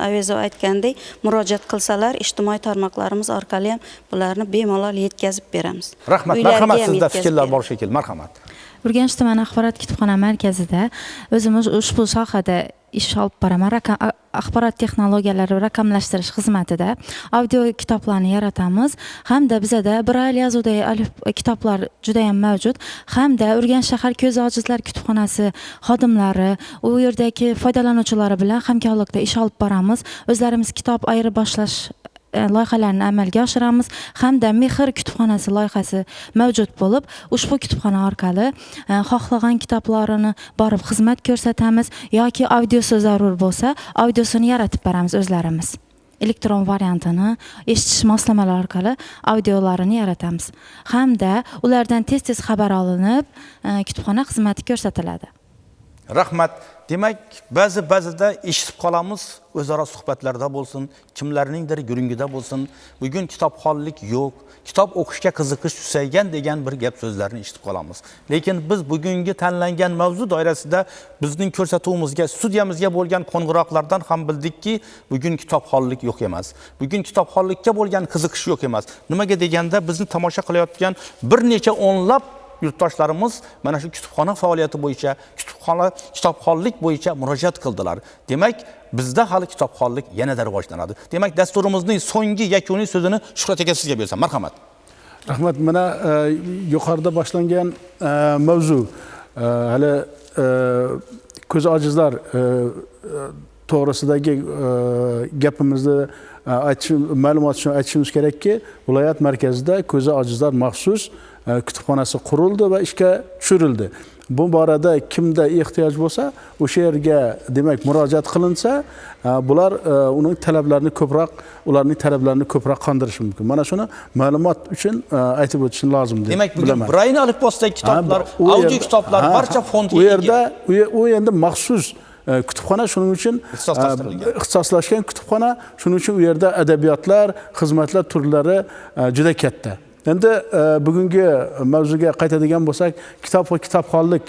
Avezo aytgandek, murojaat qilsalar, ijtimoiy tarmoqlarimiz orqali ham bularni bemalol yetkazib beramiz. Rahmat, marhamat, sizda fikrlar bor shekilli. Marhamat. Urganch tuman axborot kutubxona markazida o'zimiz ushbu sohada ish olib boraman. Axborot texnologiyalari raqamlashtirish xizmatida audio kitoblarni yaratamiz. Hamda bizada Braille yozuvdagi kitoblar juda ham mavjud. Hamda Urganch shahar ko'z ojizlar kutubxonasi xodimlari, u yerdagi foydalanuvchilari bilan hamkorlikda ish olib boramiz. O'zlarimiz kitob ayirib boshlash loyihalarini amalga oshiramiz. Hamda Mehr kutubxonasi loyihasi mavjud bo'lib, ushbu kutubxona orqali xohlagan kitoblarini borib xizmat ko'rsatamiz yoki audiosi zarur bo'lsa, audiosini yaratib beramiz o'zlarimiz. Elektron variantini eshitish moslamalari orqali audiolarini yaratamiz. Hamda ulardan tez xabar olinib, kutubxona xizmati ko'rsatiladi. Rahmat. Demak, ba'zida eshitib qolamiz, o'zaro suhbatlarda bo'lsin, kimlarningdir yurungida bo'lsin. Bugun kitobxonlik yo'q, kitob o'qishga qiziqish susaygan degan bir gap so'zlarni eshitib qolamiz. Lekin biz bugungi tanlangan mavzu doirasida bizning ko'rsatuvimizga, studiyamizga bo'lgan qo'ng'iroqlardan ham bildikki, bugun kitobxonlik yo'q emas. Bugun kitobxonlikka bo'lgan qiziqish yo'q emas. Nimaga deganda bizni tomosha qilayotgan bir necha o'nlab yurtdoshlarimiz mana shu kutubxona faoliyati bo'yicha, kitobxonlik bo'yicha murojaat qildilar. Demak, bizda hali kitobxonlik yanada rivojlanadi. Demak, dasturimizning so'nggi yakuniy so'zini Shuhrat aka sizga bersam. Marhamat. Rahmat. Mana yuqorida boshlangan mavzu hali ko'zi ojizlar to'g'risidagi gapimizni ma'lumot uchun aytishimiz kerakki, viloyat markazida ko'zi ojizlar maxsus kutubxonasi qurildi va ishga tushirildi. Bu borada kimda ehtiyoj bo'lsa, o'sha yerga demak murojaat qilinsa, bular uning talablarini ko'proq qondirishi mumkin. Mana shuni ma'lumot uchun aytib o'tishim lozim deb Demak, bugun Braille alifbosidagi kitoblar, audio kitoblar barcha fond u endi maxsus kutubxona, shuning uchun ixtisoslashgan kutubxona, shuning uchun u yerda adabiyotlar, xizmatlar turlari juda katta. Endi bugungi mavzuga qaytadigan bo'lsak, kitob va kitobxonlik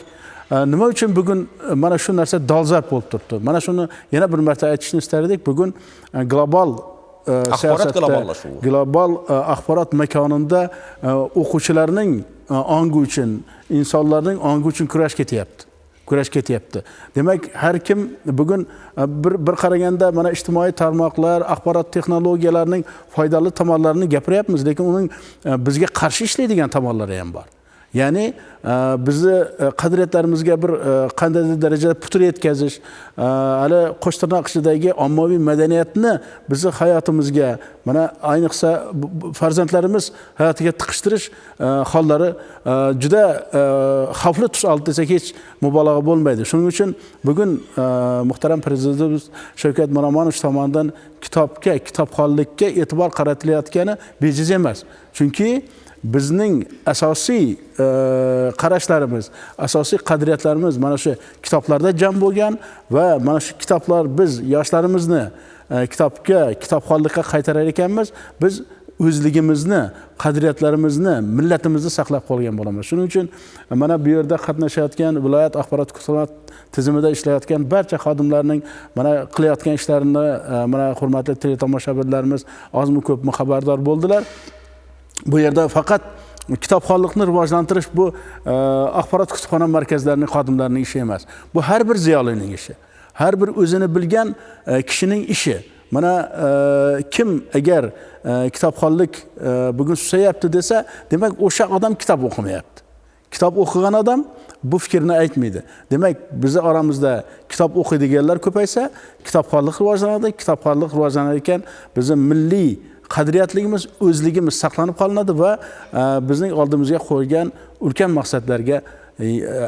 nima uchun bugun mana shu narsa dolzarb bo'lib turibdi? Mana shuni yana bir marta aytishni istardik. Bugun global global axborot makonida o'quvchilarning ongi uchun, insonlarning ongi uchun kurash ketyapti. Demak, har kim bugun bir qaraganda mana ijtimoiy tarmoqlar, axborot texnologiyalarining foydali tomonlarini gapiryapmiz, lekin uning bizga qarshi ishlaydigan tomonlari ham bor. Ya'ni bizni qadriyatlarimizga bir qanday darajada putur yetkazish, hali qo'sh tirnoq ichidagi ommaviy madaniyatni bizni hayotimizga, mana ayniqsa farzandlarimiz hayotiga tiqishtirish hollari juda xavfli tus oldi desak hech mubolag'a bo'lmaydi. Shuning uchun bugun muhtaram prezidentimiz Shavkat Miromonovich tomonidan kitobxonlikka e'tibor qaratilayotgani bejiz emas. Chunki bizning asosiy qarashlarimiz, asosiy qadriyatlarimiz mana shu kitoblarda jam bo'lgan va mana shu kitoblar biz yoshlarimizni kitobxonlikka qaytarar ekanmiz. Biz o'zligimizni, qadriyatlarimizni, millatimizni saqlab qolgan bo'lamiz. Shuning uchun mana bu yerda qatnashayotgan viloyat axborot xizmat tizimida ishlayotgan barcha xodimlarning mana qilayotgan ishlarini mana hurmatli teletomoshabinlarimiz ozmi ko'pmi xabardor bo'ldilar. Bu yerda faqat kitobxonlikni rivojlantirish bu axborot kutubxona markazlarining xodimlarining ishi emas. Bu har bir ziyolining ishi. Har bir o'zini bilgan kishining ishi. Mana kim agar kitobxonlik bugun susayapti desa, demak o'sha odam kitob o'qimayapti. Kitob o'qigan odam bu fikrni aytmaydi. Demak, bizni oramizda kitob o'qiydiganlar ko'paysa, kitobxonlik rivojlanadi. Kitobxonlik rivojlanar ekan, bizning milliy qadriyatligimiz, o'zligimiz saqlanib qolinadi va bizning oldimizga qo'ygan ulkan maqsadlarga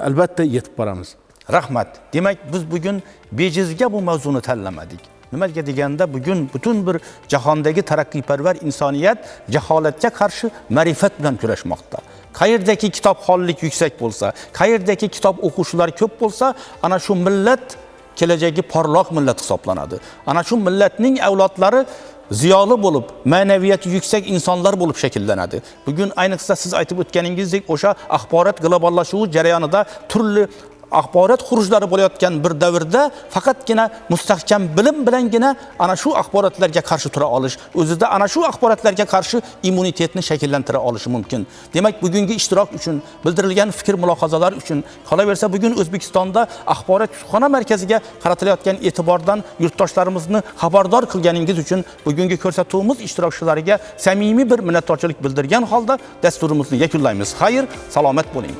albatta yetib boramiz. Rahmat. Demak, biz bugun bejizga bu mavzuni tanlamadik. Nimaga deganda, bugun butun bir jahondagi taraqqiyparvar insoniyat jaholatga qarshi ma'rifat bilan kurashmoqda. Qayerdagi kitobxonlik yuksak bo'lsa, qayerdagi kitob o'quvchilar ko'p bo'lsa, ana shu millat kelajagi porloq millat hisoblanadi. Ana shu millatning avlodlari ziyoli bo'lib, ma'naviyati yuksak insonlar bo'lib shakllanadi. Bugun ayniqsa siz aytib o'tganingizdek, o'sha axborot globallashuvi jarayonida turli axborot xurujlari bo'layotgan bir davrda faqatgina mustahkam bilim bilangina ana shu axborotlarga qarshi tura olish, o'zida ana shu axborotlarga qarshi immunitetni shakllantira olishi mumkin. Demak, bugungi ishtirok uchun, bildirilgan fikr mulohazalar uchun, qolaversa bugun O'zbekistonda axborot kutubxona markaziga qaratilayotgan e'tibordan yurtdoshlarimizni xabardor qilganingiz uchun bugungi ko'rsatuvimiz ishtirokchilariga samimiy bir minnatdorchilik bildirgan holda dasturimizni yakunlaymiz. Xayr, salomat bo'ling.